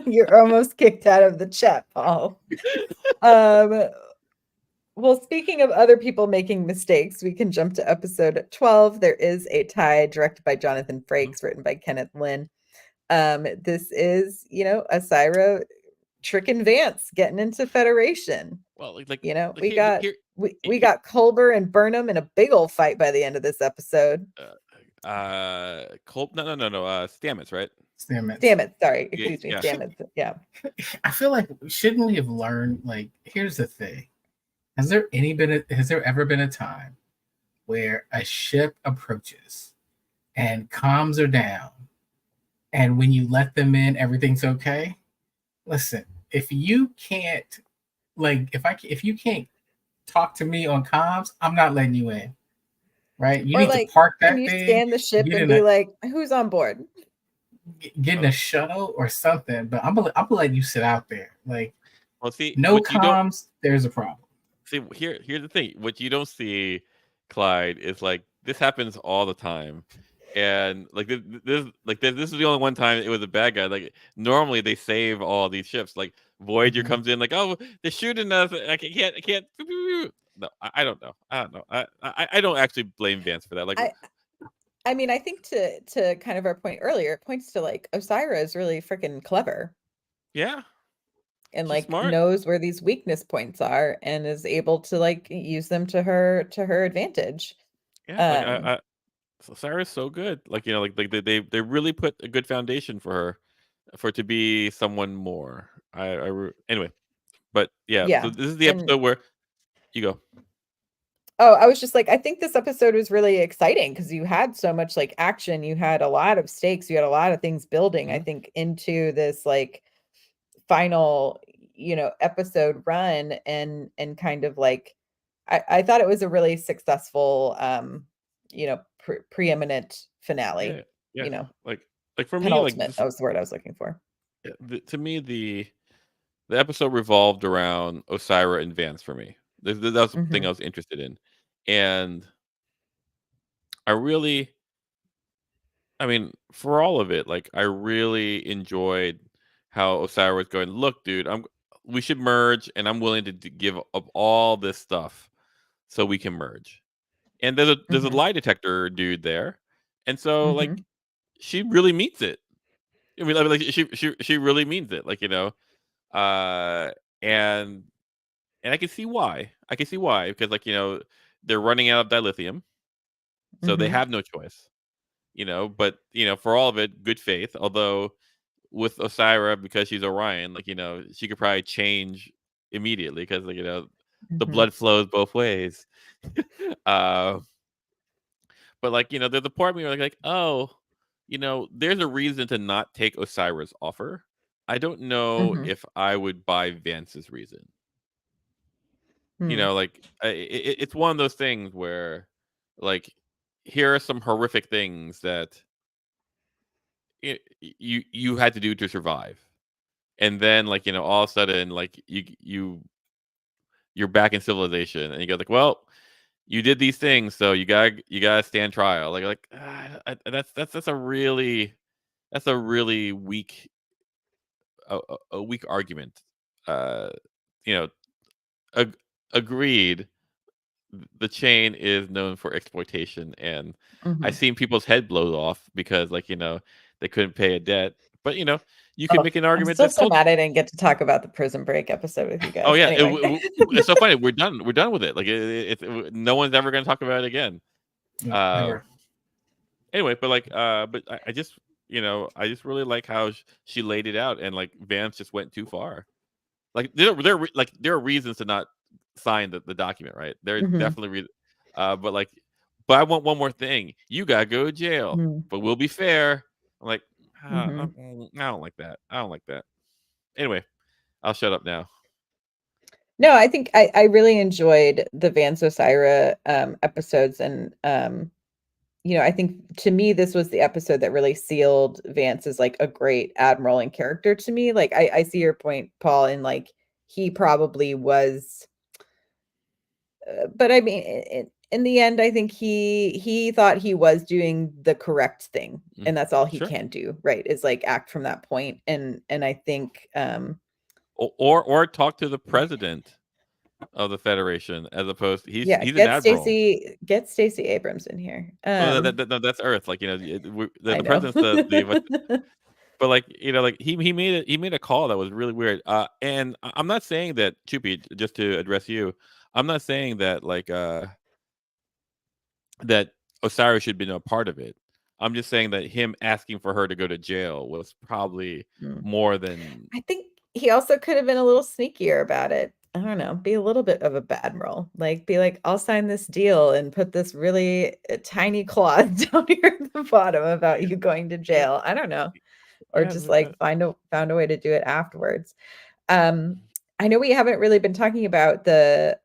You're almost kicked out of the chat, Paul. Well, speaking of other people making mistakes, we can jump to episode 12. There is a tie directed by Jonathan Frakes, written by Kenneth Lynn. This is, Osiris tricking Vance, getting into Federation. Well, we got Culber and Burnham in a big old fight by the end of this episode. Stamets, right? Stamets. Sorry, excuse me. Stamets. Yeah. I feel shouldn't we have learned? Here's the thing: has there ever been a time where a ship approaches and comms are down, and when you let them in, everything's okay? Listen, if you can't, if you can't talk to me on comms, I'm not letting you in. Right? You need to park that thing. You scan the ship and be who's on board? Getting a shuttle or something, but I'm gonna let you sit out there. See, no comms, there's a problem. See, here's the thing. What you don't see, Clyde, is this happens all the time. And this is the only one time it was a bad guy. Normally they save all these ships. Voyager comes in oh, they're shooting us. I can't. No, I don't know. I don't actually blame Vance for that. I mean, I think to kind of our point earlier, it points to Osiris is really freaking clever. Yeah. And knows where these weakness points are and is able to use them to her advantage. Yeah. Osiris is so good. They really put a good foundation for her for it to be someone more. Anyway, but yeah. Yeah. So this is the episode where you go. Oh, I was just like, I think this episode was really exciting because you had so much like action, you had a lot of stakes, you had a lot of things building, I think, into this like final, episode run, and kind of like I thought it was a really successful preeminent finale. Yeah. Like for me, like Penultimate. That was the word I was looking for. to me, the episode revolved around Osiris and Vance for me. That's the thing I was interested in, and I mean, for all of it, like I really enjoyed how Osiris was going. Look, dude, we should merge, and I'm willing to give up all this stuff so we can merge. And there's a lie detector dude there, and so like she really means it. I mean, like she really means it. Like and I can see why. I can see why because like they're running out of dilithium, so they have no choice. But for all of it, good faith. Although with Osiris, because she's Orion, like she could probably change immediately because like the blood flows both ways. But like there's a part of me where like oh, there's a reason to not take Osiris' offer. I don't know if I would buy Vance's reason. Like it's one of those things where like here are some horrific things that you had to do to survive, and then like all of a sudden like you're back in civilization, and you go like, well, you did these things, so you gotta stand trial. That's a really weak a weak argument. You know, agreed. The chain is known for exploitation, and I've seen people's head blow off because like they couldn't pay a debt. But you can make an argument I'm still so mad I didn't get to talk about the Prison Break episode with you guys. Oh yeah, anyway. it's so funny. We're done with it. Like no one's ever going to talk about it again. Anyway, but like but I just I just really like how she laid it out, and like Vance just went too far. Like there are reasons to not sign the document, right? There's definitely reasons. But I want one more thing. You gotta go to jail, but we'll be fair. I'm like, I don't like that. I don't like that. Anyway, I'll shut up now. No, I think I really enjoyed the Vance Osiris episodes, and I think to me this was the episode that really sealed Vance as like a great admiral and character to me. Like I see your point, Paul, and like he probably was, but I mean, in the end, I think he thought he was doing the correct thing, and that's all he can do, right? Is like act from that point, and I think or talk to the president of the Federation as opposed to he's an admiral. Get Stacy Abrams in here. No, that's Earth. Like the president's the but like like he made a call that was really weird. And I'm not saying that Chupi, just to address you, I'm not saying that like that Osiris should be a part of it. I'm just saying that him asking for her to go to jail was probably more than. I think he also could have been a little sneakier about it. I don't know, be a little bit of a admiral. Like, be like, I'll sign this deal and put this really tiny clause down here at the bottom about you going to jail. I don't know. Or just like found a way to do it afterwards. I know we haven't really been talking about the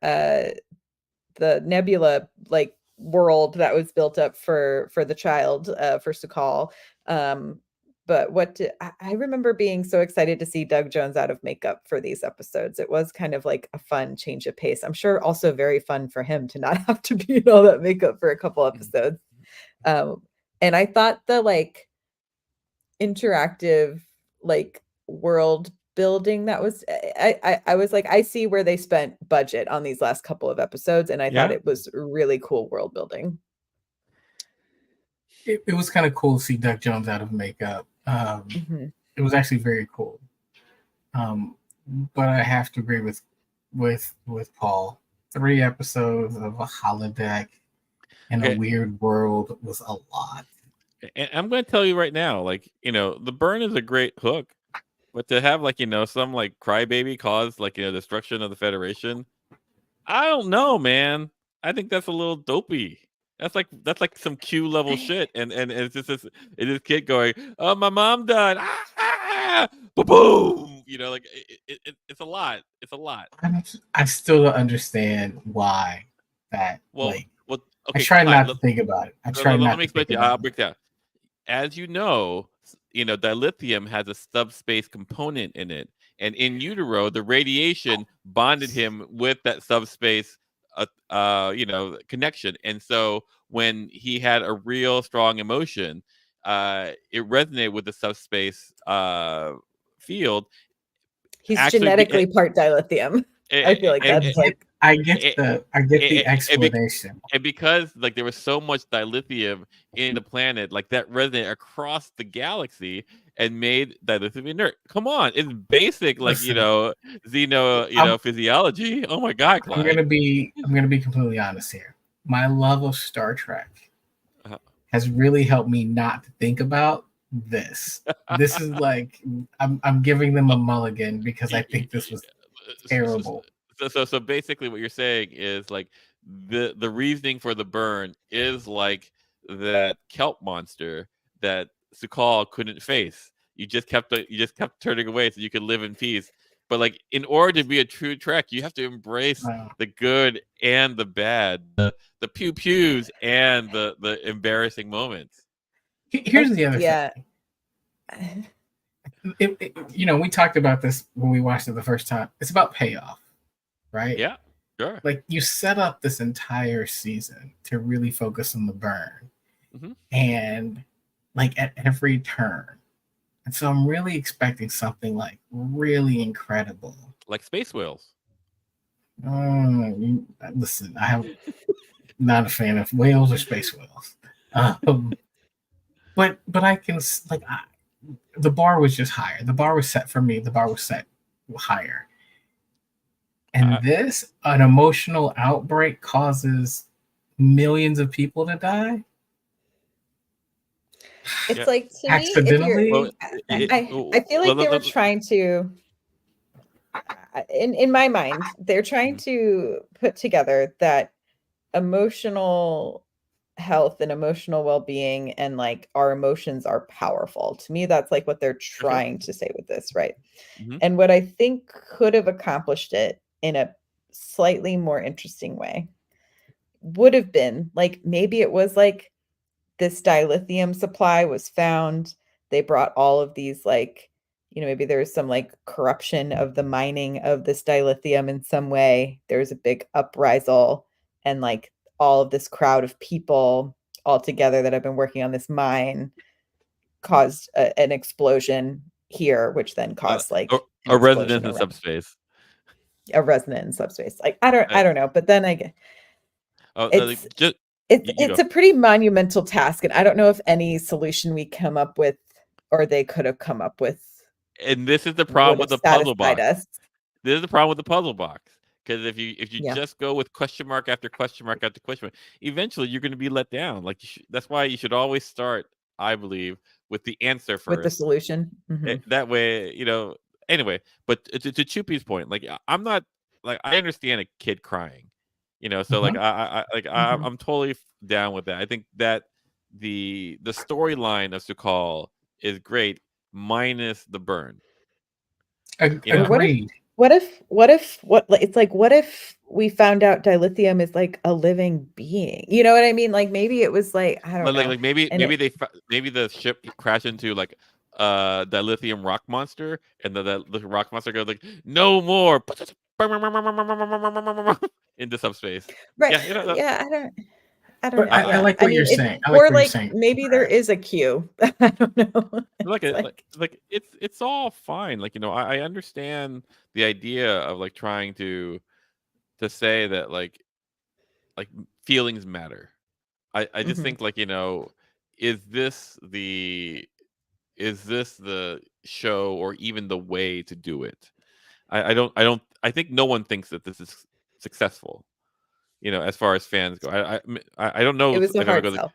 nebula like world that was built up for the child, for Sukal. But I remember being so excited to see Doug Jones out of makeup for these episodes. It was kind of like a fun change of pace. I'm sure also very fun for him to not have to be in all that makeup for a couple episodes. And I thought the like interactive like world building that was I was like, I see where they spent budget on these last couple of episodes, and I thought it was really cool world building. It was kind of cool to see Doug Jones out of makeup. It was actually very cool. But I have to agree with Paul. 3 episodes of a holodeck in a weird world was a lot. And I'm going to tell you right now, like the burn is a great hook, But to have like some like crybaby cause like destruction of the Federation, I don't know, man. I think that's a little dopey. That's like some Q level shit, and it's just this kid going, "Oh, my mom died!" Boom! Like it's a lot. It's a lot. I still don't understand why that. Well, I okay. try Clyde, not to think about it. I let try me not to explain think to you. about I'll break down. As you know, dilithium has a subspace component in it, and in utero, the radiation bonded him with that subspace, connection. And so when he had a real strong emotion, it resonated with the subspace field. He's Actually, genetically part dilithium. I feel like that's like I get the explanation. And because like there was so much dilithium in the planet, like that resonated across the galaxy and made dilithium inert. Come on, it's basic, like physiology. Oh my God, Clyde. I'm gonna be completely honest here. My love of Star Trek has really helped me not to think about this. This is like I'm giving them a mulligan because I think this was terrible. So basically what you're saying is like the reasoning for the burn is like that kelp monster that Sukal couldn't face. You just kept turning away so you could live in peace. But like in order to be a true Trek, you have to embrace the good and the bad, the pew pews and the embarrassing moments. Here's the other thing. We talked about this when we watched it the first time. It's about payoff, right? Yeah, sure. Like you set up this entire season to really focus on the burn, and like at every turn. And so I'm really expecting something like really incredible, like space whales. Listen, I'm not a fan of whales or space whales, but I can the bar was just higher. The bar was set for me. The bar was set higher. And an emotional outbreak causes millions of people to die. It's like to accidentally. Me, I feel like they were trying to. In my mind, they're trying to put together that emotional health and emotional well-being and like our emotions are powerful. To me, that's like what they're trying to say with this, right? And what I think could have accomplished it in a slightly more interesting way would have been like maybe it was like this dilithium supply was found. They brought all of these like, maybe there was some like corruption of the mining of this dilithium in some way. There was a big uprisal and like all of this crowd of people all together that have been working on this mine caused an explosion here, which then caused like a resonance in subspace. A resonance in subspace. Like I don't know, but then I get it's a pretty monumental task, and I don't know if any solution we come up with or they could have come up with. And this is the problem with the puzzle box. This is the problem with the puzzle box. Because if you just go with question mark after question mark after question mark, eventually you're going to be let down. Like that's why you should always start, I believe, with the answer first, with the solution. That way, Anyway, but to Chupi's point, like I'm not like I understand a kid crying, So like I'm totally down with that. I think that the storyline of Sukal is great, minus the burn. Agreed. What if we found out dilithium is like a living being? You know what I mean? Like maybe it was like I don't know. Like maybe the ship crashed into like dilithium rock monster, and the rock monster goes like no more into subspace. Right. Yeah, I don't know. I like what you're saying. Or like maybe there is a queue. I don't know. It's all fine. Like I understand the idea of like trying to say that like feelings matter. I just think like is this the show or even the way to do it? I think no one thinks that this is successful. As far as fans go, I don't know. It was a hard sell.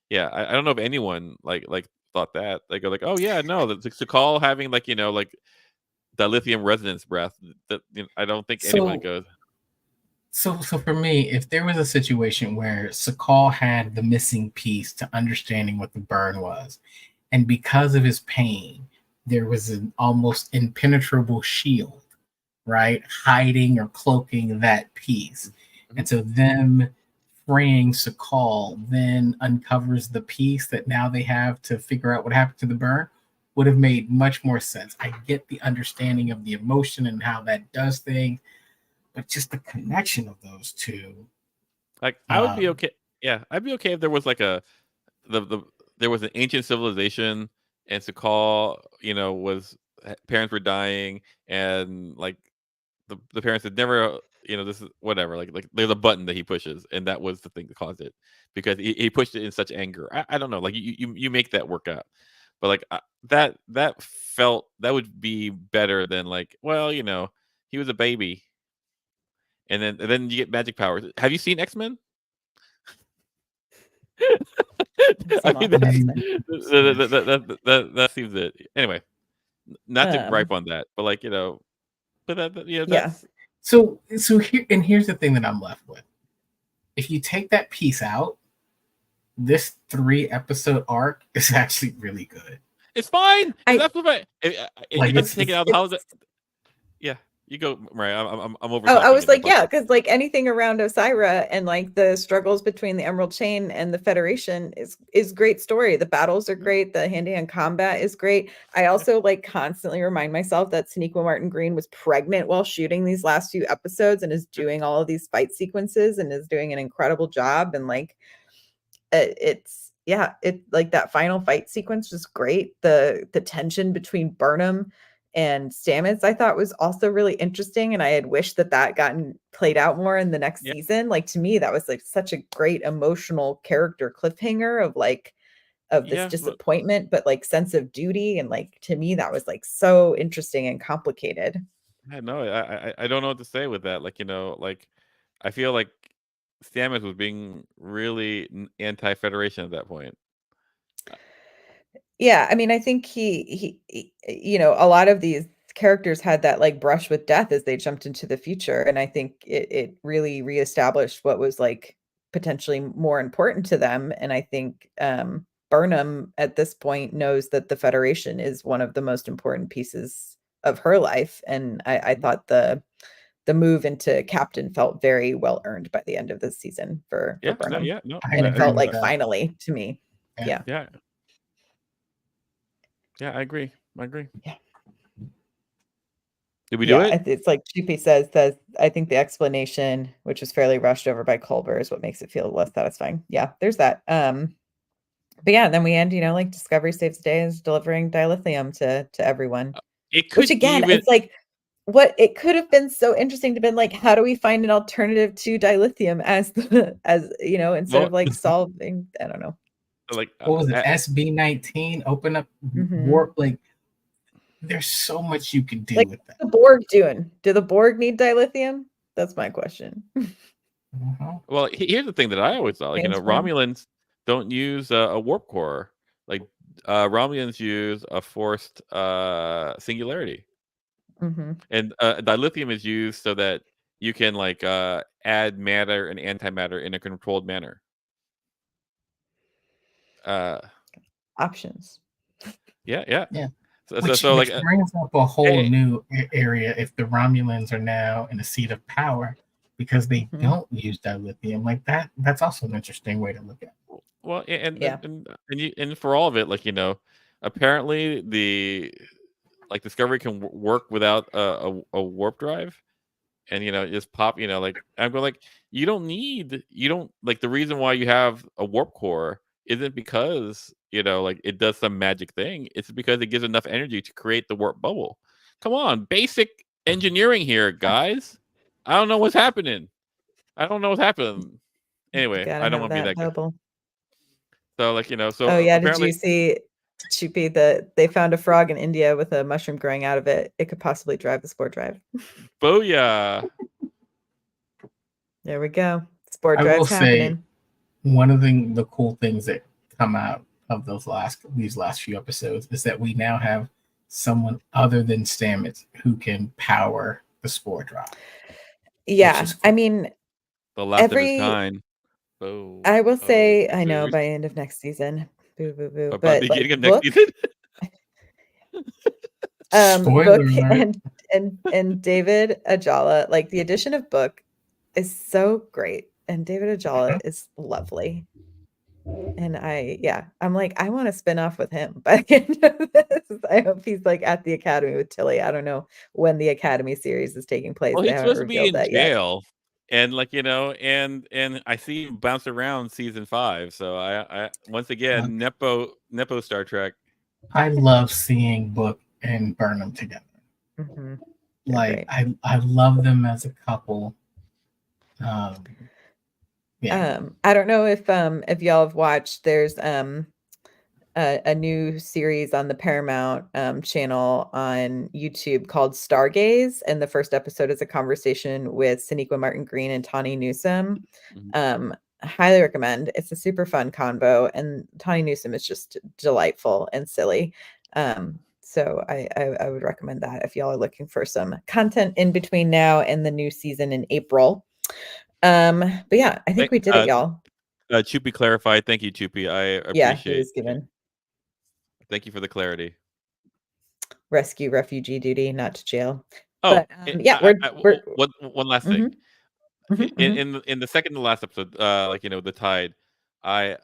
Yeah, I don't know if anyone like thought that. They go like, oh yeah, no, the Sakal having like like dilithium resonance breath. That I don't think anyone goes. So for me, if there was a situation where Sakal had the missing piece to understanding what the burn was, and because of his pain, there was an almost impenetrable shield, right, hiding or cloaking that piece, and so them freeing Sakal then uncovers the piece that now they have to figure out what happened to the burn, would have made much more sense. I get the understanding of the emotion and how that does things, but just the connection of those two. Like I would be okay. Yeah, I'd be okay if there was like there was an ancient civilization and Sakal, parents were dying and like the parents had never, this is whatever, like there's a button that he pushes and that was the thing that caused it because he pushed it in such anger. I don't know, like you make that work out, but like that would be better than like, well, he was a baby and then you get magic powers. Have you seen X-Men? I mean, that seems it. Anyway, not to gripe on that, but like but that's so here's the thing that I'm left with. If you take that piece out, this 3-episode arc is actually really good. It's fine. That's what if you take it out, how is it? Yeah. You go, Myrriah. I'm over. Oh, I was like, yeah, because like anything around Osiris and like the struggles between the Emerald Chain and the Federation is great story. The battles are great. The hand-to-hand combat is great. I also like constantly remind myself that Sonequa Martin Green was pregnant while shooting these last few episodes and is doing all of these fight sequences and is doing an incredible job. And like, it's like that final fight sequence was great. The tension between Burnham and Stamets I thought was also really interesting, and I had wished that gotten played out more in the next season. Like to me, that was like such a great emotional character cliffhanger of this disappointment, but like sense of duty, and like to me that was like so interesting and complicated. I know. I don't know what to say with that. Like like I feel like Stamets was being really anti-Federation at that point. Yeah, I mean, I think he a lot of these characters had that like brush with death as they jumped into the future, and I think it really reestablished what was like potentially more important to them. And I think Burnham at this point knows that the Federation is one of the most important pieces of her life, and I thought the move into captain felt very well earned by the end of this season for Burnham. And it felt like finally to me. Yeah. Yeah, I agree. Yeah. Did we do it? It's like Chupi says, I think the explanation, which was fairly rushed over by Culber, is what makes it feel less satisfying. Yeah, there's that. But yeah, then we end, like Discovery saves the day is delivering dilithium to everyone. Which again, it's like what it could have been so interesting to been like, how do we find an alternative to dilithium as instead of like solving, I don't know. Like what was it? SB19 open up warp, like there's so much you can do with that. The Borg doing? Do the Borg need dilithium? That's my question. Well, here's the thing that I always thought, like Romulans don't use a warp core. Like Romulans use a forced singularity, and dilithium is used so that you can like add matter and antimatter in a controlled manner. Options. Yeah. Which like brings up a whole new area if the Romulans are now in a seat of power because they don't use dilithium. Like that's also an interesting way to look at it. Well, and for all of it, like apparently the Discovery can work without a warp drive. And just pop, like I'm going like you don't like the reason why you have a warp core isn't because like it does some magic thing. It's because it gives enough energy to create the warp bubble. Come on, basic engineering here, guys. I don't know what's happening. Anyway, I don't want to be that guy. So like so. Oh yeah, did you see, Chupi, that they found a frog in India with a mushroom growing out of it? It could possibly drive the spore drive. Booyah! There we go. Spore drive's happening. One of the cool things that come out of these last few episodes is that we now have someone other than Stamets who can power the spore drop. Yeah, I mean, the last of his kind. Oh, I will say, I know teasers. by end of next season, boo boo boo. But by But beginning like of next season. Spoiler Book alert. and David Ajala, like the addition of Book is so great, and David Ajala is lovely. And I'm like, I want to spin off with him by the end of this. I hope he's like at the academy with Tilly. I don't know when the academy series is taking place. Well, They he's haven't supposed to be revealed in that yet. jail, and like and I see him bounce around season 5. So I once again Nepo Star Trek. I love seeing Book and Burnham together. Mm-hmm. Like I love them as a couple. Yeah. I don't know if y'all have watched. There's a new series on the Paramount channel on YouTube called Stargaze, and the first episode is a conversation with Sonequa Martin Green and Tawny Newsome. Highly recommend. It's a super fun convo, and Tawny Newsome is just delightful and silly. So I would recommend that if y'all are looking for some content in between now and the new season in April. But yeah, I think we did it, y'all. Chupi clarified. Thank you, Chupi. I appreciate. Yeah, he was given. Thank you for the clarity. Rescue refugee duty, not to jail. Oh, but, yeah, we're one last thing. In the second to last episode, the Tide, I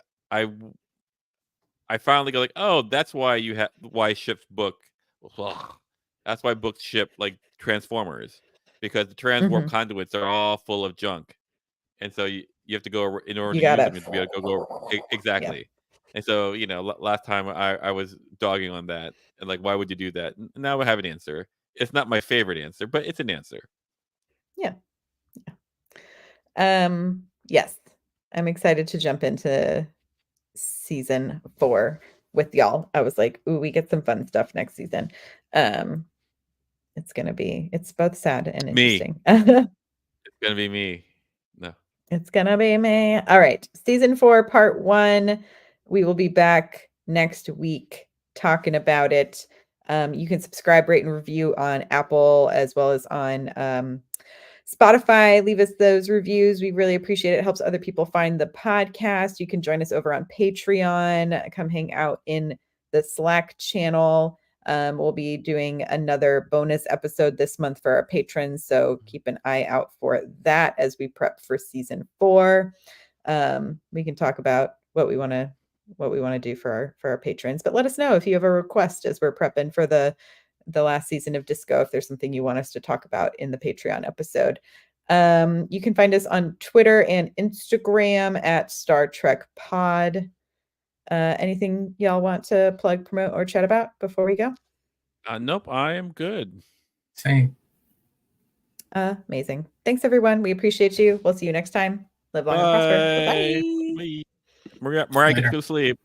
finally go like, oh, that's why why ships Book. Ugh. That's why Book ship like Transformers, because the transwarp conduits are all full of junk, and so you have to go in order to use them. You have to be able to go exactly. Yeah. And so last time I was dogging on that, and like, why would you do that? Now I have an answer. It's not my favorite answer, but it's an answer. Yeah. Yes, I'm excited to jump into season 4 with y'all. I was like, ooh, we get some fun stuff next season. It's both sad and interesting. It's gonna be me. No, it's gonna be me. All right, season 4, part 1. We will be back next week talking about it. You can subscribe, rate, and review on Apple as well as on Spotify. Leave us those reviews. We really appreciate it. It helps other people find the podcast. You can join us over on Patreon. Come hang out in the Slack channel. We'll be doing another bonus episode this month for our patrons, so keep an eye out for that as we prep for season 4. We can talk about what we want to do for our patrons, but let us know if you have a request as we're prepping for the last season of Disco, if there's something you want us to talk about in the Patreon episode. You can find us on Twitter and Instagram at Star Trek Pod. Anything y'all want to plug, promote, or chat about before we go? Nope, I am good. Same. Amazing. Thanks, everyone. We appreciate you. We'll see you next time. Live long and prosper. Bye-bye. Bye. Myrriah gets to go sleep.